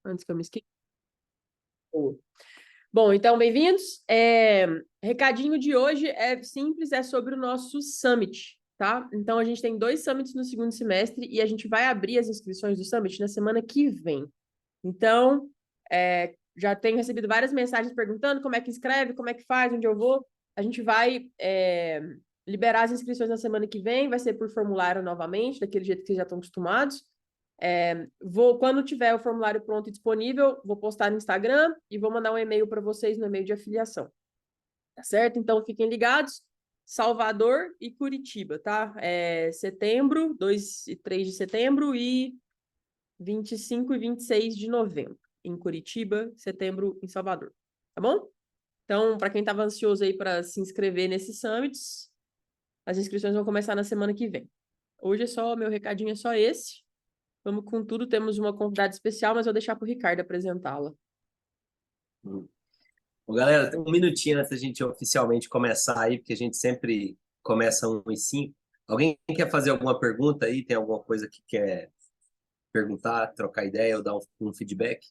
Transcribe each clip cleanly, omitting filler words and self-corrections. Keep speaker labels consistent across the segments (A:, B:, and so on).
A: antes que eu me esqueça. Bom, então, bem-vindos. Recadinho de hoje é simples, é sobre o nosso Summit, tá? Então, a gente tem 2 Summits no segundo semestre e a gente vai abrir as inscrições do Summit na semana que vem. Então, já tenho recebido várias mensagens perguntando como é que escreve, como é que faz, onde eu vou. A gente vai liberar as inscrições na semana que vem, vai ser por formulário novamente, daquele jeito que vocês já estão acostumados. Quando tiver o formulário pronto e disponível, vou postar no Instagram e vou mandar um e-mail para vocês no e-mail de afiliação. Tá certo? Então, fiquem ligados. Salvador e Curitiba, tá? Setembro, 2 e 3 de setembro e 25 e 26 de novembro em Curitiba, setembro em Salvador. Tá bom? Então, para quem estava ansioso aí para se inscrever nesses summits, as inscrições vão começar na semana que vem. Hoje meu recadinho é só esse. Vamos com tudo, temos uma convidada especial, mas vou deixar para o Ricardo apresentá-la.
B: Bom, galera, tem um minutinho antes da gente oficialmente começar aí, porque a gente sempre começa 1h05. Alguém quer fazer alguma pergunta aí? Tem alguma coisa que quer perguntar, trocar ideia ou dar um feedback?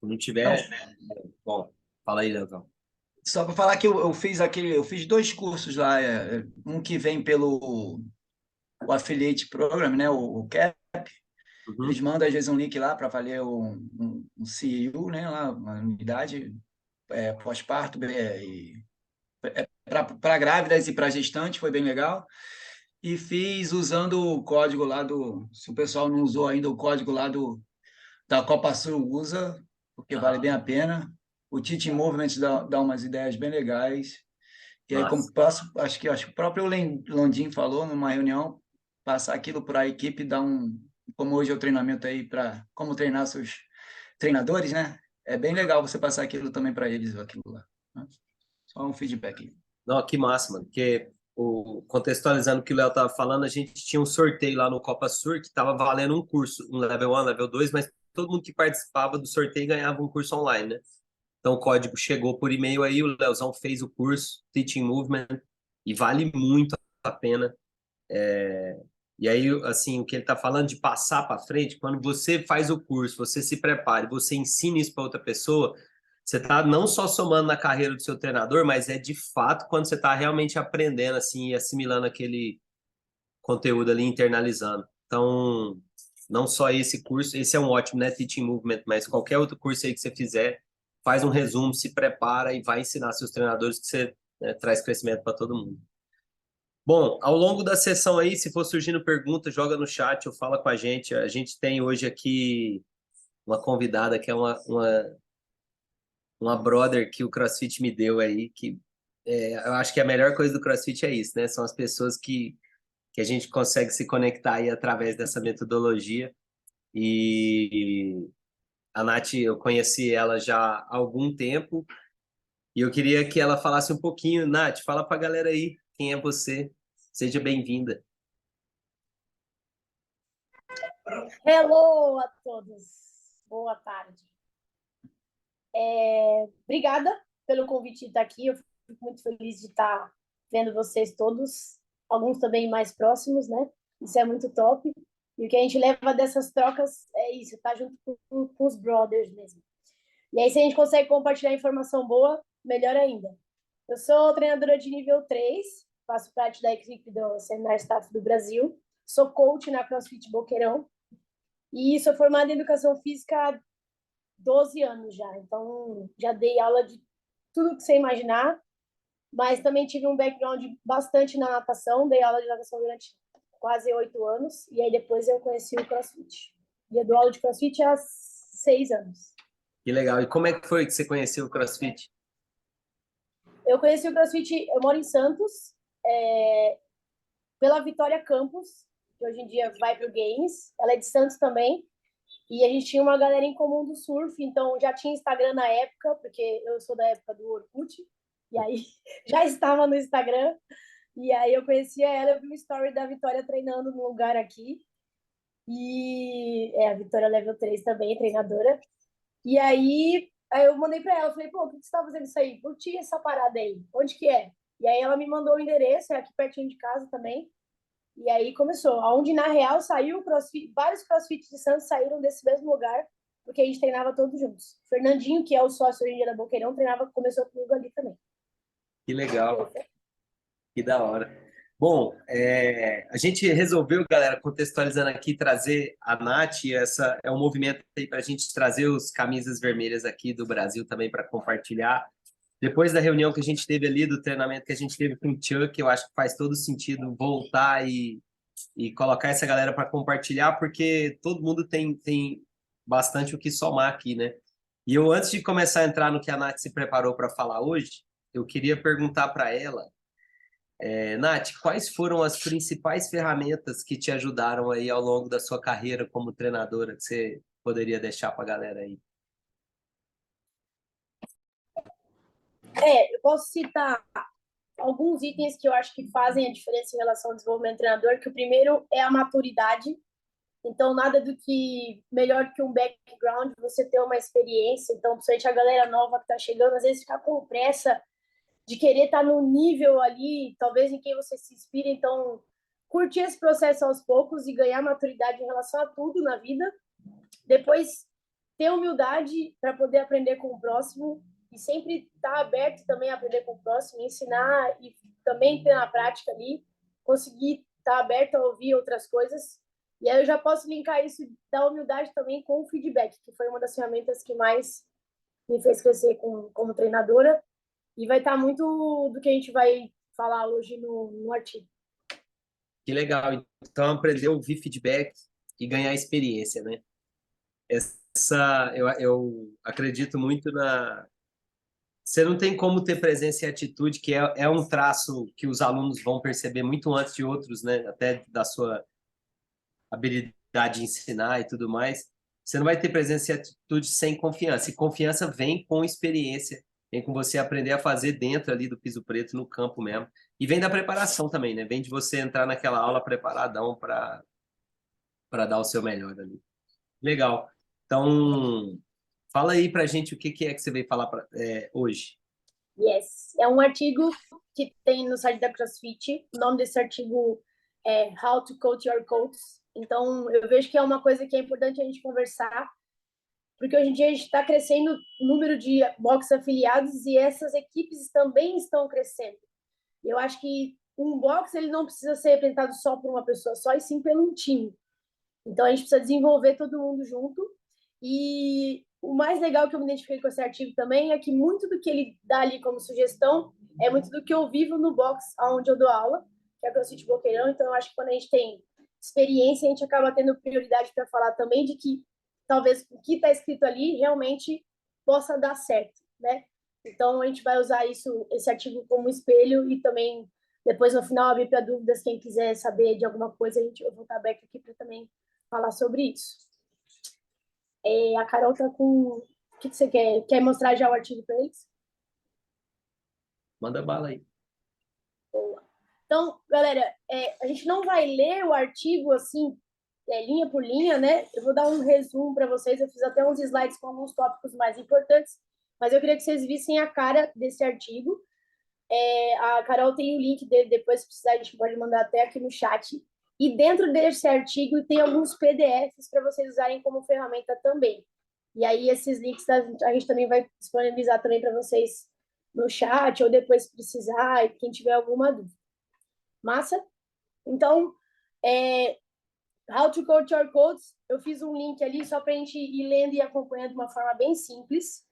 B: Se não tiver, bom, fala aí, Leozão.
C: Só para falar que eu fiz 2 cursos lá, um que vem pelo o Affiliate Program, né, o CAP. Eles mandam às vezes um link lá para valer um CEU, né, lá, uma unidade pós-parto, para grávidas e para gestantes, foi bem legal. E fiz usando o código lá se o pessoal não usou ainda o código lá da Copa Sul, usa, porque vale bem a pena. O Teaching Movement dá umas ideias bem legais. E aí, acho que o próprio Landim falou numa reunião, passar aquilo para a equipe, como hoje é o treinamento aí para como treinar seus treinadores, né? É bem legal você passar aquilo também para eles, aquilo lá, né? Só um feedback aí.
B: Não, que massa, mano, porque contextualizando o que o Léo estava falando, a gente tinha um sorteio lá no Copa Sur que estava valendo um curso, um Level 1, Level 2, mas todo mundo que participava do sorteio ganhava um curso online, né? Então o código chegou por e-mail aí, o Leozão fez o curso, Teaching Movement, e vale muito a pena. E aí, assim, o que ele está falando de passar para frente, quando você faz o curso, você se prepara, você ensina isso para outra pessoa, você está não só somando na carreira do seu treinador, mas é de fato quando você está realmente aprendendo, assim, e assimilando aquele conteúdo ali, internalizando. Então, não só esse curso, esse é um ótimo, né, Teaching Movement, mas qualquer outro curso aí que você fizer, faz um resumo, se prepara e vai ensinar seus treinadores que você, né, traz crescimento para todo mundo. Bom, ao longo da sessão aí, se for surgindo pergunta, joga no chat ou fala com a gente. A gente tem hoje aqui uma convidada que é uma brother que o CrossFit me deu aí, que eu acho que a melhor coisa do CrossFit é isso, né? São as pessoas que a gente consegue se conectar aí através dessa metodologia. E a Nath, eu conheci ela já há algum tempo e eu queria que ela falasse um pouquinho. Nath, fala pra galera aí quem é você. Seja bem-vinda.
D: Hello a todos, boa tarde. Obrigada pelo convite de estar aqui, eu fico muito feliz de estar vendo vocês todos, alguns também mais próximos, né? Isso é muito top. E o que a gente leva dessas trocas é isso, tá junto com os brothers mesmo. E aí, se a gente consegue compartilhar informação boa, melhor ainda. Eu sou treinadora de nível 3, faço parte da equipe do Seminar Staff do Brasil, sou coach na CrossFit Boqueirão, e sou formada em Educação Física há 12 anos já. Então, já dei aula de tudo que você imaginar, mas também tive um background bastante na natação, dei aula de natação durante quase 8 anos, e aí depois eu conheci o CrossFit. E eu dou aula de CrossFit há 6 anos.
B: Que legal. E como é que foi que você conheceu o CrossFit?
D: Eu conheci o CrossFit, eu moro em Santos, pela Vitória Campos, que hoje em dia vai para o Games. Ela é de Santos também. E a gente tinha uma galera em comum do surf, então já tinha Instagram na época, porque eu sou da época do Orkut, e aí já estava no Instagram. E aí eu conhecia ela, eu vi uma story da Vitória treinando num lugar aqui. E a Vitória Level 3 também, treinadora. E aí Aí eu mandei para ela, falei, pô, o que você tá fazendo isso aí? Curti essa parada aí, onde que é? E aí ela me mandou o endereço, é aqui pertinho de casa também. E aí começou, onde na real saiu o CrossFit, vários CrossFit de Santos saíram desse mesmo lugar, porque a gente treinava todos juntos. Fernandinho, que é o sócio hoje em dia da Boqueirão, começou comigo ali também.
B: Que legal, que da hora. Bom, a gente resolveu, galera, contextualizando aqui, trazer a Nath, essa é um movimento aí para a gente trazer os camisas vermelhas aqui do Brasil também para compartilhar. Depois da reunião que a gente teve ali, do treinamento que a gente teve com o Chuck, eu acho que faz todo sentido voltar e colocar essa galera para compartilhar, porque todo mundo tem bastante o que somar aqui, né? E eu, antes de começar a entrar no que a Nath se preparou para falar hoje, eu queria perguntar para ela, Nath, quais foram as principais ferramentas que te ajudaram aí ao longo da sua carreira como treinadora, que você poderia deixar para a galera aí?
D: Eu posso citar alguns itens que eu acho que fazem a diferença em relação ao desenvolvimento do treinador, que o primeiro é a maturidade. Então, nada do que melhor que um background, você ter uma experiência. Então, principalmente a galera nova que está chegando, às vezes fica com pressa de querer estar no nível ali, talvez em quem você se inspira. Então, curtir esse processo aos poucos e ganhar maturidade em relação a tudo na vida. Depois, ter humildade para poder aprender com o próximo e sempre estar aberto também a aprender com o próximo, ensinar e também ter na prática ali, conseguir estar aberto a ouvir outras coisas. E aí eu já posso linkar isso da humildade também com o feedback, que foi uma das ferramentas que mais me fez crescer como treinadora. E vai estar muito do que a gente vai falar hoje no artigo.
B: Que legal. Então, aprender a ouvir feedback e ganhar experiência, né? Eu acredito muito na... Você não tem como ter presença e atitude, que é um traço que os alunos vão perceber muito antes de outros, né? Até da sua habilidade de ensinar e tudo mais. Você não vai ter presença e atitude sem confiança. E confiança vem com experiência, vem com você aprender a fazer dentro ali do piso preto, no campo mesmo. E vem da preparação também, né? Vem de você entrar naquela aula preparadão para dar o seu melhor ali. Legal. Então, fala aí pra gente o que é que você veio falar hoje.
D: Yes. É um artigo que tem no site da CrossFit. O nome desse artigo é How to Coach Your Coaches. Então, eu vejo que é uma coisa que é importante a gente conversar, porque hoje em dia a gente está crescendo o número de box afiliados e essas equipes também estão crescendo. Eu acho que um box ele não precisa ser representado só por uma pessoa só, e sim pelo um time. Então, a gente precisa desenvolver todo mundo junto. E o mais legal que eu me identifiquei com esse artigo também é que muito do que ele dá ali como sugestão é muito do que eu vivo no box onde eu dou aula, que é a CrossFit Boqueirão. Então, eu acho que quando a gente tem experiência, a gente acaba tendo prioridade para falar também de que talvez o que está escrito ali realmente possa dar certo, né? Então, a gente vai usar esse artigo como espelho e também, depois, no final, abrir para dúvidas. Quem quiser saber de alguma coisa, eu vou estar aberto aqui para também falar sobre isso. A Carol tá com... O que você quer? Quer mostrar já o artigo para eles?
B: Manda bala aí.
D: Boa. Então, galera, a gente não vai ler o artigo assim, linha por linha, né? Eu vou dar um resumo para vocês. Eu fiz até uns slides com alguns tópicos mais importantes, mas eu queria que vocês vissem a cara desse artigo. A Carol tem o link dele, depois, se precisar, a gente pode mandar até aqui no chat. E dentro desse artigo tem alguns PDFs para vocês usarem como ferramenta também. E aí esses links a gente também vai disponibilizar também para vocês no chat, ou depois se precisar, quem tiver alguma dúvida. Massa? Então, How to Coach Your Coaches, eu fiz um link ali só para a gente ir lendo e acompanhando de uma forma bem simples.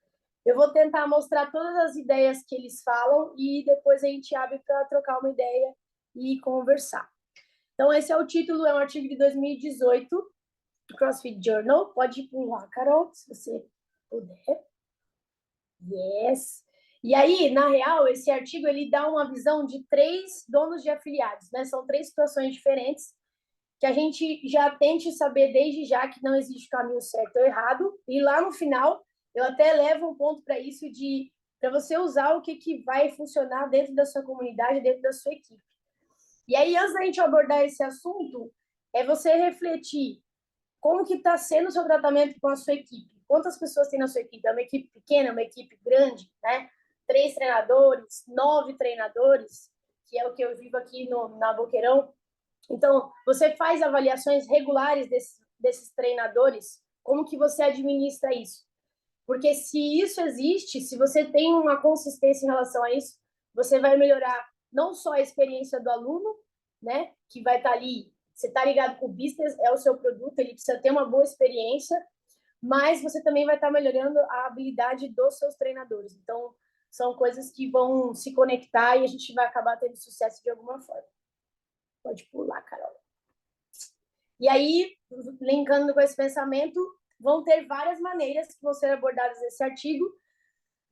D: Eu vou tentar mostrar todas as ideias que eles falam e depois a gente abre para trocar uma ideia e conversar. Então, esse é o título, é um artigo de 2018, do CrossFit Journal. Pode pular, Carol, se você puder. Yes. E aí, na real, esse artigo ele dá uma visão de 3 donos de afiliados, né? São 3 situações diferentes que a gente já tente saber desde já que não existe caminho certo ou errado. E lá no final, eu até levo um ponto para isso para você usar o que vai funcionar dentro da sua comunidade, dentro da sua equipe. E aí, antes da gente abordar esse assunto, é você refletir como que está sendo o seu tratamento com a sua equipe, quantas pessoas tem na sua equipe? É uma equipe pequena, uma equipe grande, né? 3 treinadores, 9 treinadores, que é o que eu vivo aqui na Boqueirão. Então, você faz avaliações regulares desses treinadores, como que você administra isso? Porque se isso existe, se você tem uma consistência em relação a isso, você vai melhorar não só a experiência do aluno, né, que vai estar ali, você está ligado com o business, é o seu produto, ele precisa ter uma boa experiência, mas você também vai estar melhorando a habilidade dos seus treinadores. Então, são coisas que vão se conectar e a gente vai acabar tendo sucesso de alguma forma. Pode pular, Carol. E aí, linkando com esse pensamento, vão ter várias maneiras que vão ser abordadas nesse artigo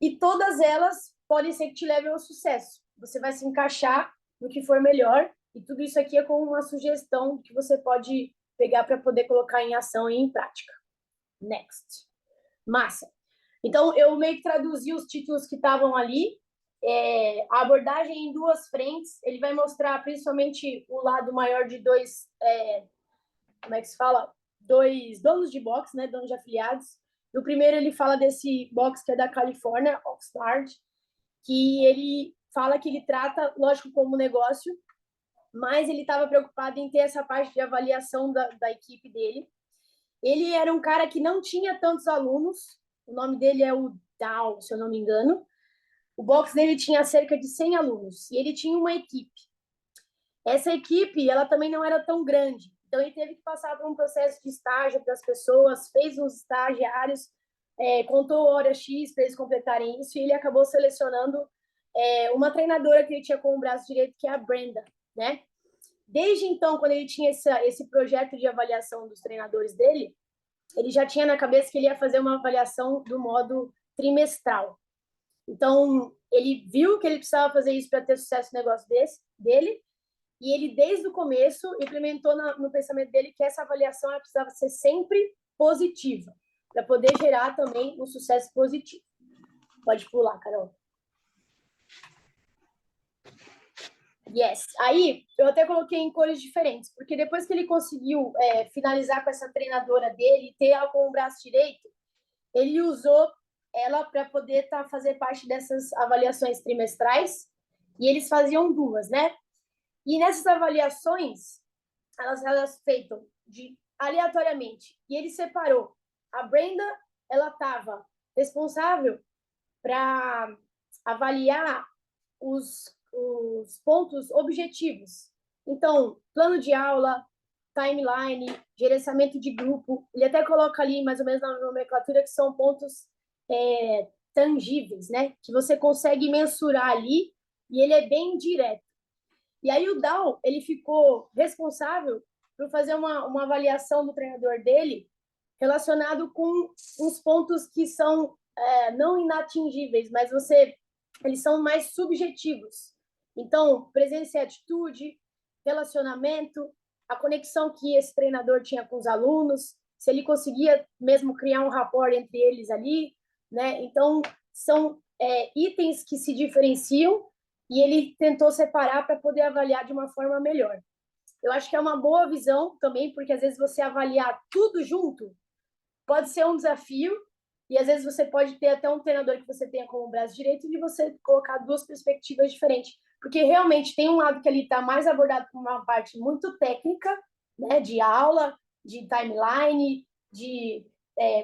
D: e todas elas podem ser que te levem ao sucesso. Você vai se encaixar no que for melhor e tudo isso aqui é como uma sugestão que você pode pegar para poder colocar em ação e em prática. Next. Massa. Então, eu meio que traduzi os títulos que estavam ali. A abordagem em 2 frentes. Ele vai mostrar principalmente o lado maior de 2... como é que se fala? 2 donos de box, né? Donos de afiliados. No primeiro, ele fala desse box que é da Califórnia, Oxnard, que ele fala que ele trata, lógico, como negócio, mas ele estava preocupado em ter essa parte de avaliação da equipe dele. Ele era um cara que não tinha tantos alunos, o nome dele é o Dow, se eu não me engano. O box dele tinha cerca de 100 alunos e ele tinha uma equipe. Essa equipe, ela também não era tão grande, então ele teve que passar por um processo de estágio para as pessoas, fez uns estagiários, contou horas X para eles completarem isso e ele acabou selecionando uma treinadora que ele tinha como braço direito, que é a Brenda, né? Desde então, quando ele tinha esse projeto de avaliação dos treinadores dele, ele já tinha na cabeça que ele ia fazer uma avaliação do modo trimestral. Então, ele viu que ele precisava fazer isso para ter sucesso no negócio dele, e ele, desde o começo, implementou no pensamento dele que essa avaliação ela precisava ser sempre positiva, para poder gerar também um sucesso positivo. Pode pular, Carol. Yes. Aí, eu até coloquei em cores diferentes, porque depois que ele conseguiu finalizar com essa treinadora dele, ter ela com o braço direito, ele usou ela para poder fazer parte dessas avaliações trimestrais, e eles faziam 2, né? E nessas avaliações, elas feitas aleatoriamente, e ele separou. A Brenda, ela estava responsável para avaliar os pontos objetivos. Então, plano de aula, timeline, gerenciamento de grupo. Ele até coloca ali, mais ou menos na nomenclatura, que são pontos tangíveis, né? Que você consegue mensurar ali e ele é bem direto. E aí o Dow, ele ficou responsável por fazer uma avaliação do treinador dele relacionado com uns pontos que são não inatingíveis, mas eles são mais subjetivos. Então, presença e atitude, relacionamento, a conexão que esse treinador tinha com os alunos, se ele conseguia mesmo criar um rapport entre eles ali, né? Então, são itens que se diferenciam e ele tentou separar para poder avaliar de uma forma melhor. Eu acho que é uma boa visão também, porque às vezes você avaliar tudo junto pode ser um desafio, e às vezes você pode ter até um treinador que você tenha como braço direito de você colocar 2 perspectivas diferentes. Porque realmente tem um lado que ele está mais abordado por uma parte muito técnica, né, de aula, de timeline, de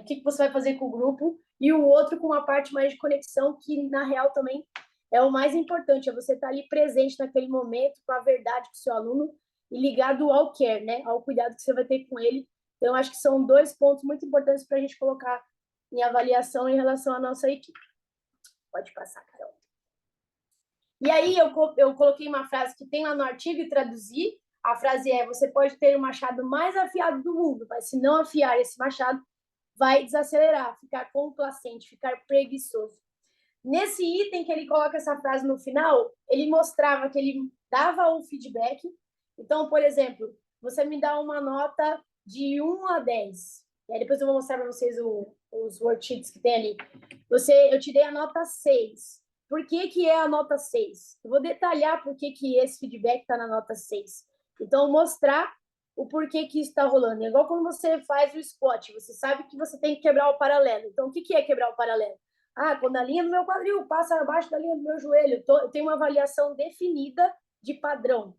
D: o que você vai fazer com o grupo, e o outro com uma parte mais de conexão, que na real também é o mais importante, é você estar ali presente naquele momento, com a verdade com o seu aluno, e ligado ao care, né, ao cuidado que você vai ter com ele. Então, acho que são 2 pontos muito importantes para a gente colocar em avaliação em relação à nossa equipe. Pode passar, Carol. E aí, eu coloquei uma frase que tem lá no artigo e traduzi. A frase é: você pode ter o machado mais afiado do mundo, mas se não afiar esse machado, vai desacelerar, ficar complacente, ficar preguiçoso. Nesse item que ele coloca essa frase no final, ele mostrava que ele dava um feedback. Então, por exemplo, você me dá uma nota de 1 a 10. E aí depois eu vou mostrar para vocês os worksheets que tem ali. Eu te dei a nota 6. Por que é a nota 6? Eu vou detalhar por que esse feedback está na nota 6. Então, mostrar o porquê que isso está rolando. É igual quando você faz o squat, você sabe que você tem que quebrar o paralelo. Então, o que é quebrar o paralelo? Quando a linha do meu quadril passa abaixo da linha do meu joelho, eu tenho uma avaliação definida de padrão.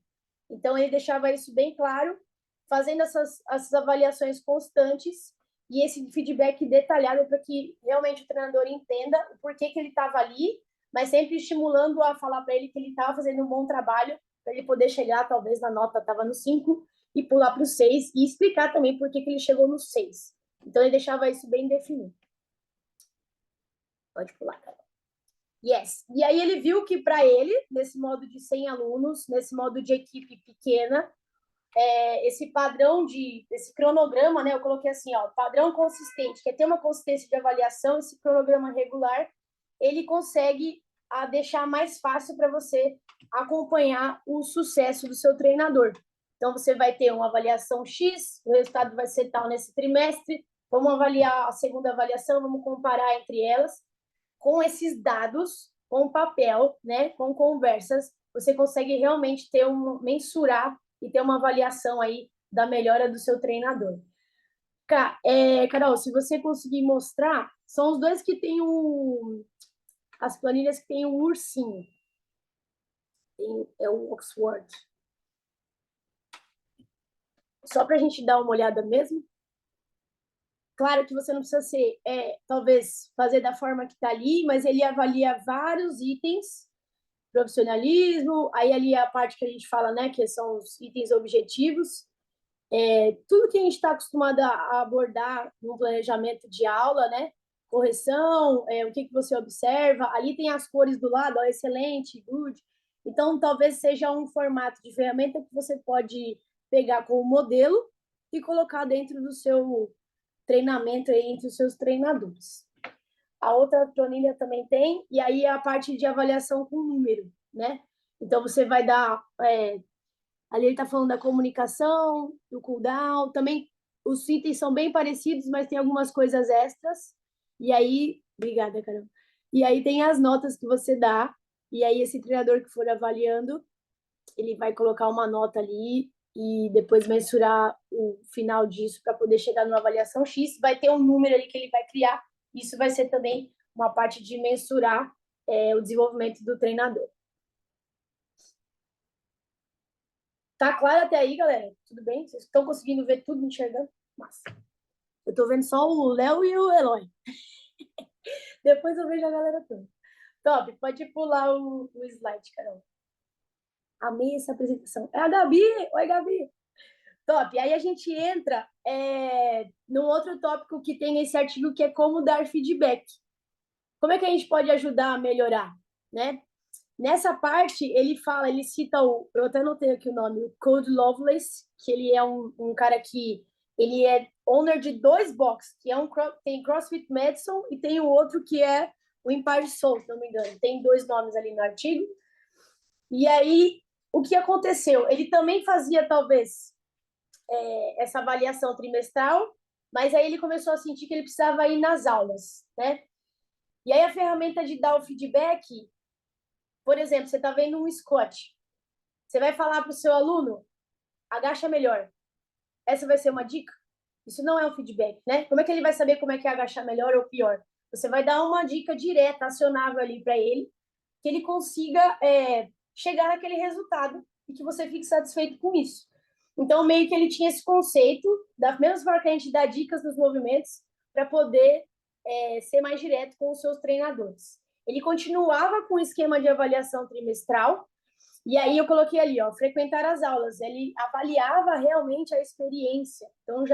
D: Então, ele deixava isso bem claro, fazendo essas avaliações constantes e esse feedback detalhado para que realmente o treinador entenda o porquê que ele estava ali, mas sempre estimulando a falar para ele que ele estava fazendo um bom trabalho para ele poder chegar, talvez, na nota estava no 5 e pular para o 6 e explicar também por que ele chegou no 6. Então, ele deixava isso bem definido. Pode pular, cara. Yes. E aí ele viu que para ele, nesse modo de 100 alunos, nesse modo de equipe pequena, esse padrão esse cronograma, né? Eu coloquei assim, ó, padrão consistente, que é ter uma consistência de avaliação, esse cronograma regular, ele consegue deixar mais fácil para você acompanhar o sucesso do seu treinador. Então, você vai ter uma avaliação X, o resultado vai ser tal nesse trimestre, vamos avaliar a segunda avaliação, vamos comparar entre elas. Com esses dados, com papel, né, com conversas, você consegue realmente mensurar e ter uma avaliação aí da melhora do seu treinador. Carol, se você conseguir mostrar, são os dois que tem as planilhas que tem o ursinho. É o Oxford. Só para a gente dar uma olhada mesmo. Claro que você não precisa ser, talvez, fazer da forma que está ali, mas ele avalia vários itens, profissionalismo, aí ali a parte que a gente fala, né, que são os itens objetivos, tudo que a gente está acostumado a abordar no planejamento de aula, né, correção, o que você observa, ali tem as cores do lado, ó, excelente, good, então talvez seja um formato de ferramenta que você pode pegar como modelo e colocar dentro do seu treinamento aí entre os seus treinadores. A outra planilha também tem, e aí a parte de avaliação com número, né? Então, você vai dar... ali ele está falando da comunicação, do cooldown, também os itens são bem parecidos, mas tem algumas coisas extras, e aí... Obrigada, Carol. E aí tem as notas que você dá, e aí esse treinador que for avaliando, ele vai colocar uma nota ali e depois mensurar o final disso para poder chegar numa avaliação X. Vai ter um número ali que ele vai criar. Isso vai ser também uma parte de mensurar o desenvolvimento do treinador. Tá claro até aí, galera? Tudo bem? Vocês estão conseguindo ver tudo, enxergando? Massa. Eu tô vendo só o Léo e o Eloy. Depois eu vejo a galera toda. Top, pode pular o slide, Carol. Amei essa apresentação. É a Gabi! Oi, Gabi! Top. Aí a gente entra num outro tópico que tem nesse artigo, que é como dar feedback. Como é que a gente pode ajudar a melhorar, né? Nessa parte, ele cita eu até anotei aqui o nome, o Code Lovelace, que ele é um cara que ele é owner de 2 boxes, que tem CrossFit Madison e tem o outro que é o Empire Soul, se não me engano. Tem 2 nomes ali no artigo. E aí, o que aconteceu? Ele também fazia, talvez, essa avaliação trimestral, mas aí ele começou a sentir que ele precisava ir nas aulas, né? E aí a ferramenta de dar o feedback, por exemplo, você está vendo um squat, você vai falar para o seu aluno, agacha melhor. Essa vai ser uma dica? Isso não é um feedback, né? Como é que ele vai saber como é que é agachar melhor ou pior? Você vai dar uma dica direta, acionável ali para ele, que ele consiga chegar naquele resultado e que você fique satisfeito com isso. Então, meio que ele tinha esse conceito, da mesma forma que a gente dá dicas nos movimentos, para poder ser mais direto com os seus treinadores. Ele continuava com o esquema de avaliação trimestral, e aí eu coloquei ali, ó, frequentar as aulas. Ele avaliava realmente a experiência. Então,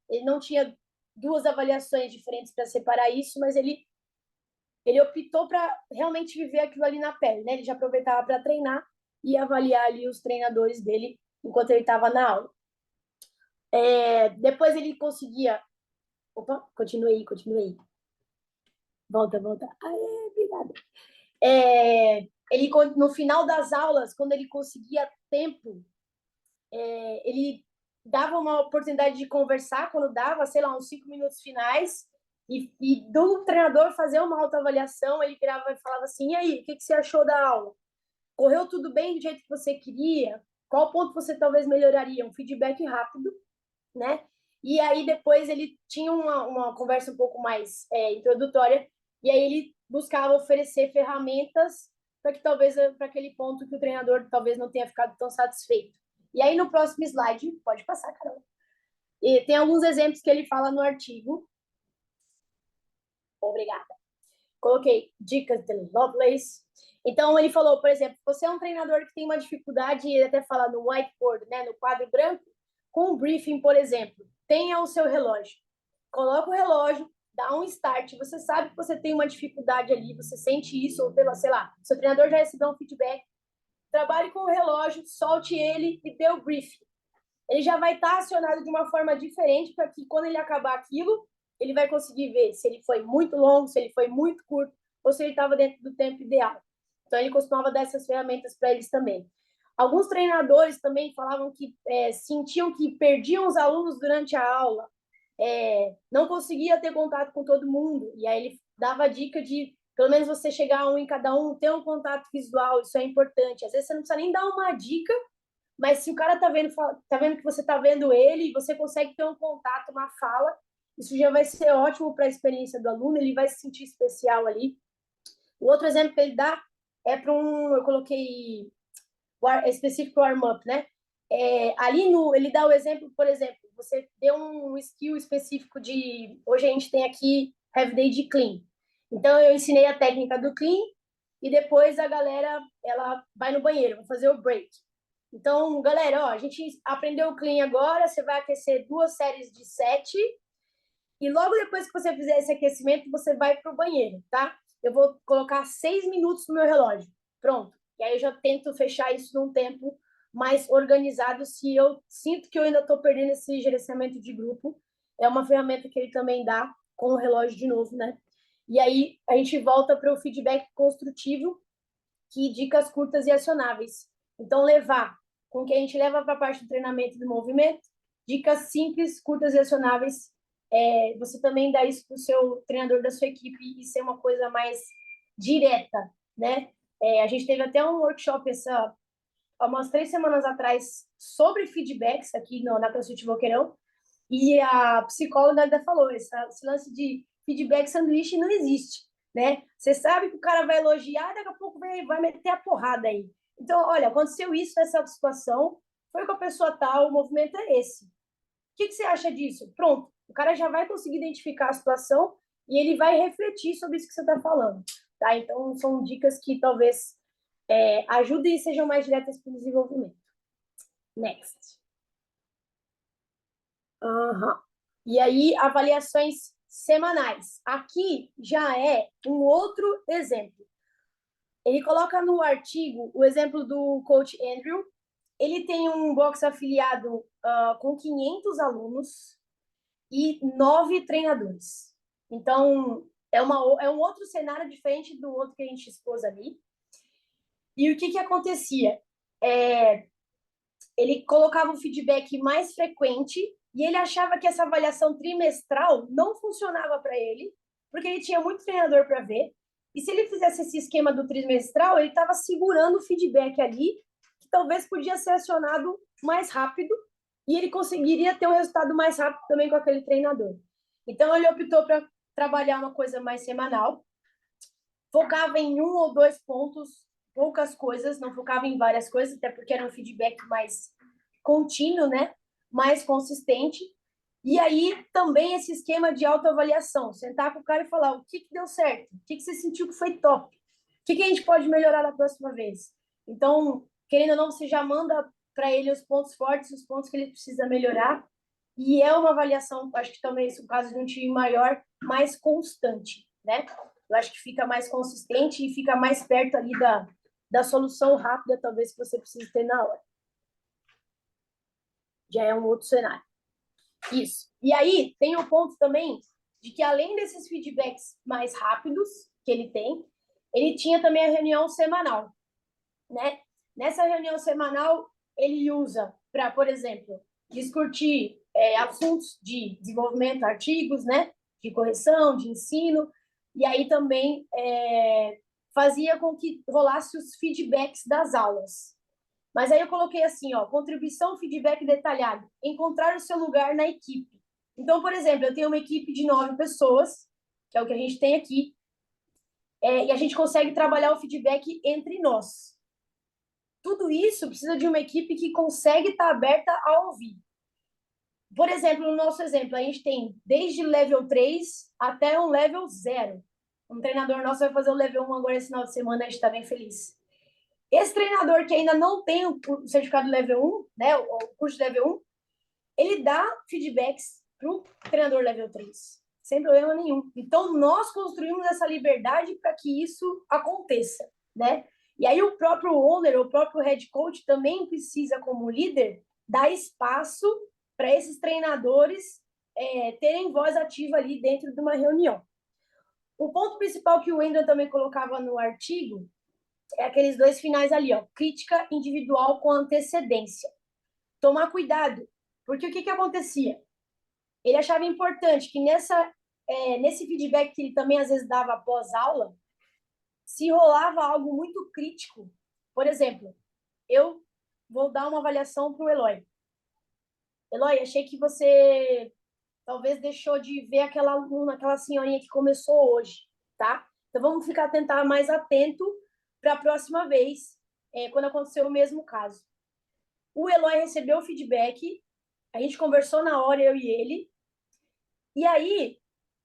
D: ele não tinha 2 avaliações diferentes para separar isso, mas ele optou para realmente viver aquilo ali na pele, né? Ele já aproveitava para treinar e avaliar ali os treinadores dele enquanto ele estava na aula. Depois ele conseguia... Opa, continue aí. Volta. Aê, obrigada. Ele, no final das aulas, quando ele conseguia tempo, ele dava uma oportunidade de conversar, quando dava, sei lá, uns 5 minutos finais, e do treinador fazer uma autoavaliação, ele virava e falava assim, e aí, o que você achou da aula? Correu tudo bem do jeito que você queria? qual ponto você talvez melhoraria? Um feedback rápido, né? E aí depois ele tinha uma conversa um pouco mais introdutória, e aí ele buscava oferecer ferramentas para que talvez para aquele ponto que o treinador talvez não tenha ficado tão satisfeito. E aí no próximo slide, pode passar, Carol. E tem alguns exemplos que ele fala no artigo. Obrigada. Coloquei dicas de Lovelace. Então ele falou, por exemplo, você é um treinador que tem uma dificuldade, ele até fala no whiteboard, né, no quadro branco, com um briefing, por exemplo, tenha o seu relógio. Coloca o relógio, dá um start, você sabe que você tem uma dificuldade ali, você sente isso, ou pela, sei lá, seu treinador já recebeu um feedback, trabalhe com o relógio, solte ele e dê o briefing. Ele já vai estar acionado de uma forma diferente para que quando ele acabar aquilo, ele vai conseguir ver se ele foi muito longo, se ele foi muito curto, ou se ele estava dentro do tempo ideal. Então, ele costumava dar essas ferramentas para eles também. Alguns treinadores também falavam que sentiam que perdiam os alunos durante a aula, não conseguia ter contato com todo mundo, e aí ele dava a dica de, pelo menos você chegar um em cada um, ter um contato visual, isso é importante. Às vezes você não precisa nem dar uma dica, mas se o cara tá vendo que você tá vendo ele, e você consegue ter um contato, uma fala, isso já vai ser ótimo para a experiência do aluno, ele vai se sentir especial ali. O outro exemplo que ele dá é para eu coloquei específico warm-up, né? Ele dá o exemplo, por exemplo, você deu um skill específico de, hoje a gente tem aqui Heavy Day de Clean. Então, eu ensinei a técnica do Clean e depois a galera, ela vai no banheiro, vai fazer o break. Então, galera, a gente aprendeu o Clean agora, você vai aquecer 2 séries de 7 e logo depois que você fizer esse aquecimento, você vai para o banheiro, tá? Eu vou colocar 6 minutos no meu relógio. Pronto. E aí eu já tento fechar isso num tempo mais organizado se eu sinto que eu ainda estou perdendo esse gerenciamento de grupo. É uma ferramenta que ele também dá com o relógio de novo, né? E aí a gente volta para o feedback construtivo, que dicas curtas e acionáveis. Então, levar com que a gente leva para a parte do treinamento do movimento, dicas simples, curtas e acionáveis. Você também dá isso para o seu treinador da sua equipe e ser uma coisa mais direta, né? A gente teve até um workshop há umas 3 semanas atrás sobre feedbacks aqui na CrossFit Boqueirão, e a psicóloga ainda falou, esse lance de feedback sanduíche não existe, né? Você sabe que o cara vai elogiar, daqui a pouco vai meter a porrada aí. Então, olha, aconteceu isso nessa situação, foi com a pessoa tal, o movimento é esse. O que você acha disso? Pronto, o cara já vai conseguir identificar a situação e ele vai refletir sobre isso que você está falando, tá? Então, são dicas que talvez ajudem e sejam mais diretas para o desenvolvimento. Next. E aí, avaliações semanais. Aqui já é um outro exemplo. Ele coloca no artigo o exemplo do coach Andrew. Ele tem um box afiliado com 500 alunos e 9 treinadores. Então, é um outro cenário diferente do outro que a gente expôs ali. E o que acontecia? Ele colocava um feedback mais frequente e ele achava que essa avaliação trimestral não funcionava para ele, porque ele tinha muito treinador para ver. E se ele fizesse esse esquema do trimestral, ele estava segurando o feedback ali, que talvez podia ser acionado mais rápido e ele conseguiria ter um resultado mais rápido também com aquele treinador. Então, ele optou para trabalhar uma coisa mais semanal, focava em 1 ou 2 pontos, poucas coisas, não focava em várias coisas, até porque era um feedback mais contínuo, né? Mais consistente. E aí, também esse esquema de autoavaliação, sentar com o cara e falar o que deu certo, o que você sentiu que foi top, o que a gente pode melhorar da próxima vez. Então, querendo ou não, você já manda para ele os pontos fortes, os pontos que ele precisa melhorar, e é uma avaliação, acho que também no caso de um time maior, mais constante, né? Eu acho que fica mais consistente e fica mais perto ali da solução rápida, talvez, que você precise ter na hora. Já é um outro cenário. Isso. E aí, tem o ponto também de que, além desses feedbacks mais rápidos que ele tem, ele tinha também a reunião semanal, né? Nessa reunião semanal, ele usa para, por exemplo, discutir assuntos de desenvolvimento, artigos, né? De correção, de ensino, e aí também fazia com que rolasse os feedbacks das aulas. Mas aí eu coloquei assim, ó, contribuição, feedback detalhado, encontrar o seu lugar na equipe. Então, por exemplo, eu tenho uma equipe de 9 pessoas, que é o que a gente tem aqui, e a gente consegue trabalhar o feedback entre nós. Tudo isso precisa de uma equipe que consegue estar aberta a ouvir. Por exemplo, no nosso exemplo, a gente tem desde level 3 até um level 0. Um treinador nosso vai fazer o level 1 agora esse final de semana, a gente está bem feliz. Esse treinador que ainda não tem o certificado level 1, né, o curso de level 1, ele dá feedbacks para o treinador level 3, sem problema nenhum. Então, nós construímos essa liberdade para que isso aconteça, né? E aí o próprio owner, o próprio head coach também precisa, como líder, dar espaço para esses treinadores terem voz ativa ali dentro de uma reunião. O ponto principal que o Wendel também colocava no artigo é aqueles 2 finais ali, ó, crítica individual com antecedência. Tomar cuidado, porque o que acontecia? Ele achava importante que nesse feedback que ele também às vezes dava após aula, se rolava algo muito crítico. Por exemplo, eu vou dar uma avaliação para o Eloy. Eloy, achei que você talvez deixou de ver aquela aluna, aquela senhorinha que começou hoje, tá? Então vamos tentar mais atento para a próxima vez, quando acontecer o mesmo caso. O Eloy recebeu o feedback, a gente conversou na hora, eu e ele, e aí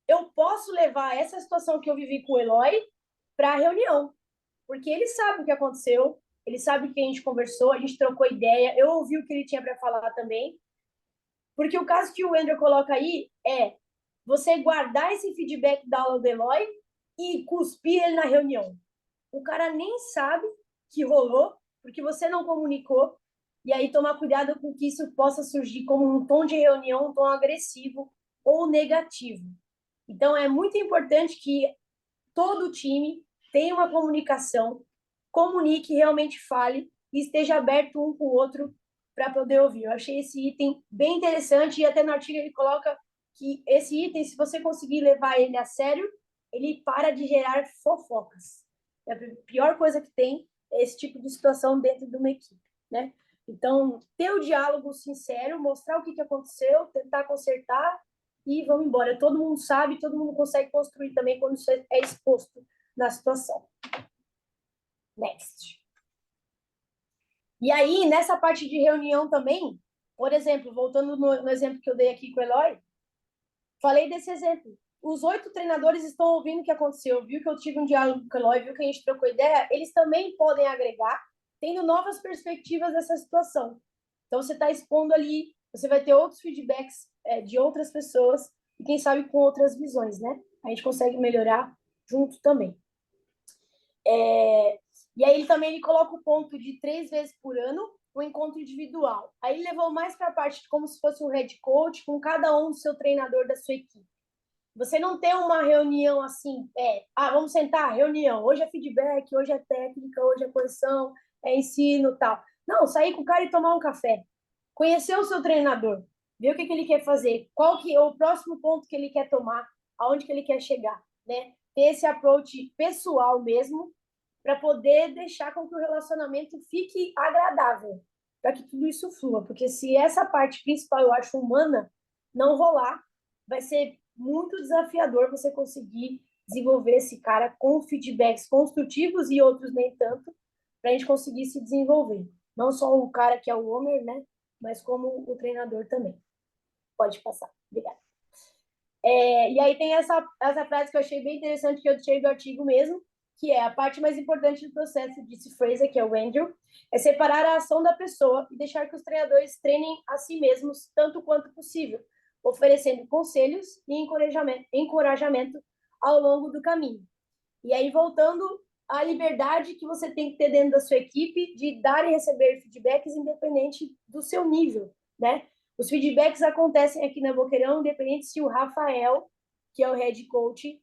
D: eu posso levar essa situação que eu vivi com o Eloy para a reunião, porque ele sabe o que aconteceu, ele sabe o que a gente conversou, a gente trocou ideia, eu ouvi o que ele tinha para falar também, porque o caso que o Wendel coloca aí é você guardar esse feedback da aula do Eloy e cuspir ele na reunião. O cara nem sabe que rolou, porque você não comunicou, e aí tomar cuidado com que isso possa surgir como um tom de reunião, um tom agressivo ou negativo. Então, é muito importante que todo o time tenha uma comunicação, comunique, realmente fale e esteja aberto um com o outro para poder ouvir. Eu achei esse item bem interessante e até no artigo ele coloca que esse item, se você conseguir levar ele a sério, ele para de gerar fofocas. A pior coisa que tem é esse tipo de situação dentro de uma equipe, né? Então, ter o diálogo sincero, mostrar o que aconteceu, tentar consertar e vamos embora. Todo mundo sabe, todo mundo consegue construir também quando isso é exposto na situação. Next. E aí, nessa parte de reunião também, por exemplo, voltando no exemplo que eu dei aqui com o Eloy, falei desse exemplo. Os 8 treinadores estão ouvindo o que aconteceu, viu que eu tive um diálogo com o Eloy, viu que a gente trocou ideia, eles também podem agregar, tendo novas perspectivas dessa situação. Então, você está expondo ali, você vai ter outros feedbacks de outras pessoas, e quem sabe com outras visões, né? A gente consegue melhorar junto também. E aí ele coloca o ponto de 3 vezes por ano, o encontro individual. Aí ele levou mais para a parte de como se fosse um head coach com cada um do seu treinador da sua equipe. Você não tem uma reunião assim, vamos sentar, reunião, hoje é feedback, hoje é técnica, hoje é correção, é ensino e tal. Não, sair com o cara e tomar um café. Conhecer o seu treinador, ver o que ele quer fazer, qual que é o próximo ponto que ele quer tomar, aonde que ele quer chegar, né? Ter esse approach pessoal mesmo, para poder deixar com que o relacionamento fique agradável, para que tudo isso flua. Porque se essa parte principal, eu acho, humana, não rolar, vai ser muito desafiador você conseguir desenvolver esse cara com feedbacks construtivos e outros nem tanto, para a gente conseguir se desenvolver. Não só o cara que é o owner, né? Mas como o treinador também. Pode passar. Obrigada. E aí tem essa frase que eu achei bem interessante, que eu tirei do artigo mesmo, que é a parte mais importante do processo, disse Fraser, que é o Andrew, é separar a ação da pessoa e deixar que os treinadores treinem a si mesmos tanto quanto possível, oferecendo conselhos e encorajamento ao longo do caminho. E aí, voltando à liberdade que você tem que ter dentro da sua equipe de dar e receber feedbacks independente do seu nível, né? Os feedbacks acontecem aqui na Boqueirão, independente se o Rafael, que é o head coach,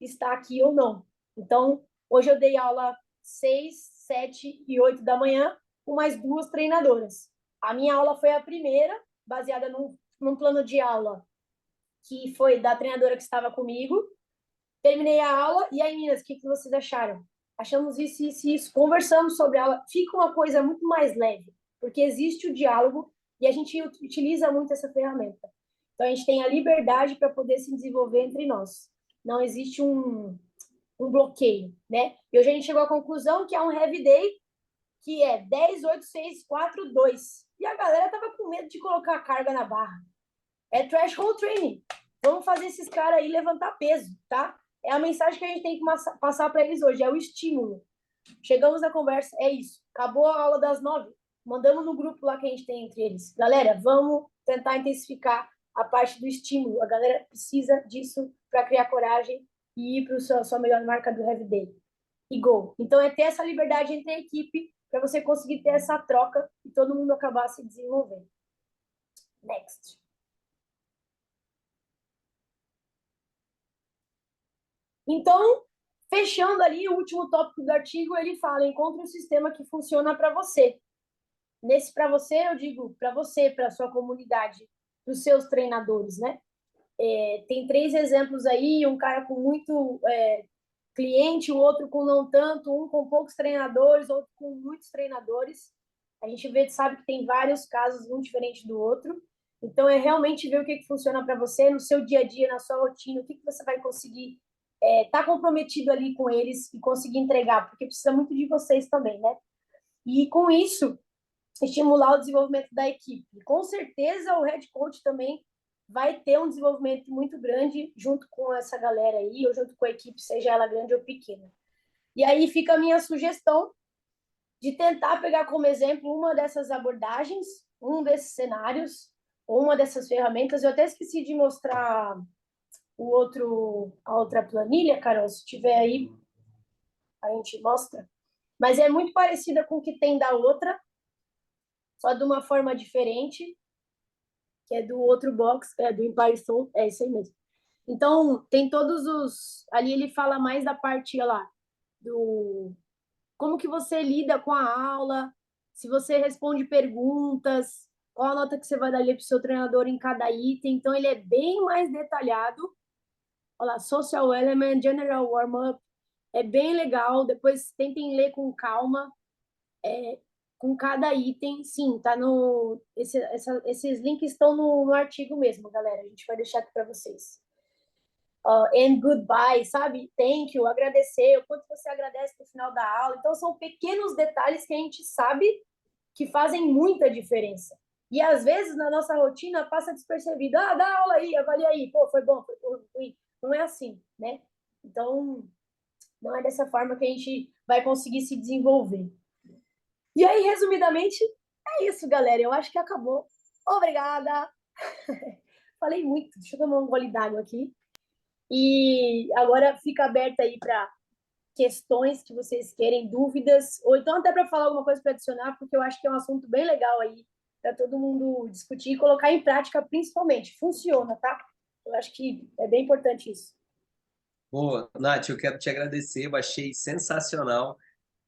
D: está aqui ou não. Então, hoje eu dei aula 6, 7 e 8 da manhã com mais 2 treinadoras. A minha aula foi a primeira, baseada num plano de aula que foi da treinadora que estava comigo. Terminei a aula, e aí, meninas, o que vocês acharam? achamos isso, isso, isso, conversamos sobre ela, fica uma coisa muito mais leve, porque existe o diálogo e a gente utiliza muito essa ferramenta. Então, a gente tem a liberdade para poder se desenvolver entre nós. Não existe um bloqueio, né? E hoje a gente chegou à conclusão que é um heavy day, que é 10, 8, 6, 4, 2. E a galera tava com medo de colocar a carga na barra. É threshold training. Vamos fazer esses caras aí levantar peso, tá? É a mensagem que a gente tem que passar para eles hoje, é o estímulo. Chegamos na conversa, é isso. Acabou a aula das 9. Mandamos no grupo lá que a gente tem entre eles. Galera, vamos tentar intensificar a parte do estímulo. A galera precisa disso para criar coragem e ir para a sua melhor marca do Heavy Day. E go. Então, é ter essa liberdade entre a equipe para você conseguir ter essa troca e todo mundo acabar se desenvolvendo. Next. Então, fechando ali o último tópico do artigo, ele fala: encontre um sistema que funciona para você. Nesse para você, eu digo para você, para a sua comunidade, para os seus treinadores, né? Tem 3 exemplos aí, um cara com muito cliente, o outro com não tanto, um com poucos treinadores, outro com muitos treinadores. A gente sabe que tem vários casos, um diferente do outro. Então, é realmente ver o que funciona para você no seu dia a dia, na sua rotina, o que você vai conseguir estar comprometido ali com eles e conseguir entregar, porque precisa muito de vocês também, né? E com isso, estimular o desenvolvimento da equipe. E, com certeza, o head coach também vai ter um desenvolvimento muito grande junto com essa galera aí, ou junto com a equipe, seja ela grande ou pequena. E aí fica a minha sugestão de tentar pegar como exemplo uma dessas abordagens, um desses cenários, ou uma dessas ferramentas. Eu até esqueci de mostrar a outra planilha, Carol, se tiver aí, a gente mostra. Mas é muito parecida com o que tem da outra, só de uma forma diferente, que é do outro box, do em Python, é isso aí mesmo. Então, tem todos os... Ali ele fala mais da parte, olha lá, do... Como que você lida com a aula, se você responde perguntas, qual a nota que você vai dar ali para o seu treinador em cada item. Então, ele é bem mais detalhado. Olha lá, Social Element, General Warm-Up, é bem legal. Depois, tentem ler com calma. Com cada item, sim, tá no... esses links estão no artigo mesmo, galera. A gente vai deixar aqui para vocês. And goodbye, sabe? Thank you, agradecer, o quanto você agradece no final da aula. Então, são pequenos detalhes que a gente sabe que fazem muita diferença. E, às vezes, na nossa rotina, passa despercebido. Ah, dá aula aí, avalia aí. Pô, foi bom, foi ruim. Não é assim, né? Então, não é dessa forma que a gente vai conseguir se desenvolver. E aí, resumidamente, é isso, galera. Eu acho que acabou. Obrigada! Falei muito. Deixa eu tomar um gole d'água aqui. E agora fica aberto aí para questões que vocês querem, dúvidas, ou então até para falar alguma coisa para adicionar, porque eu acho que é um assunto bem legal aí para todo mundo discutir e colocar em prática, principalmente. Funciona, tá? Eu acho que é bem importante isso.
B: Boa, Nath, eu quero te agradecer, eu achei sensacional.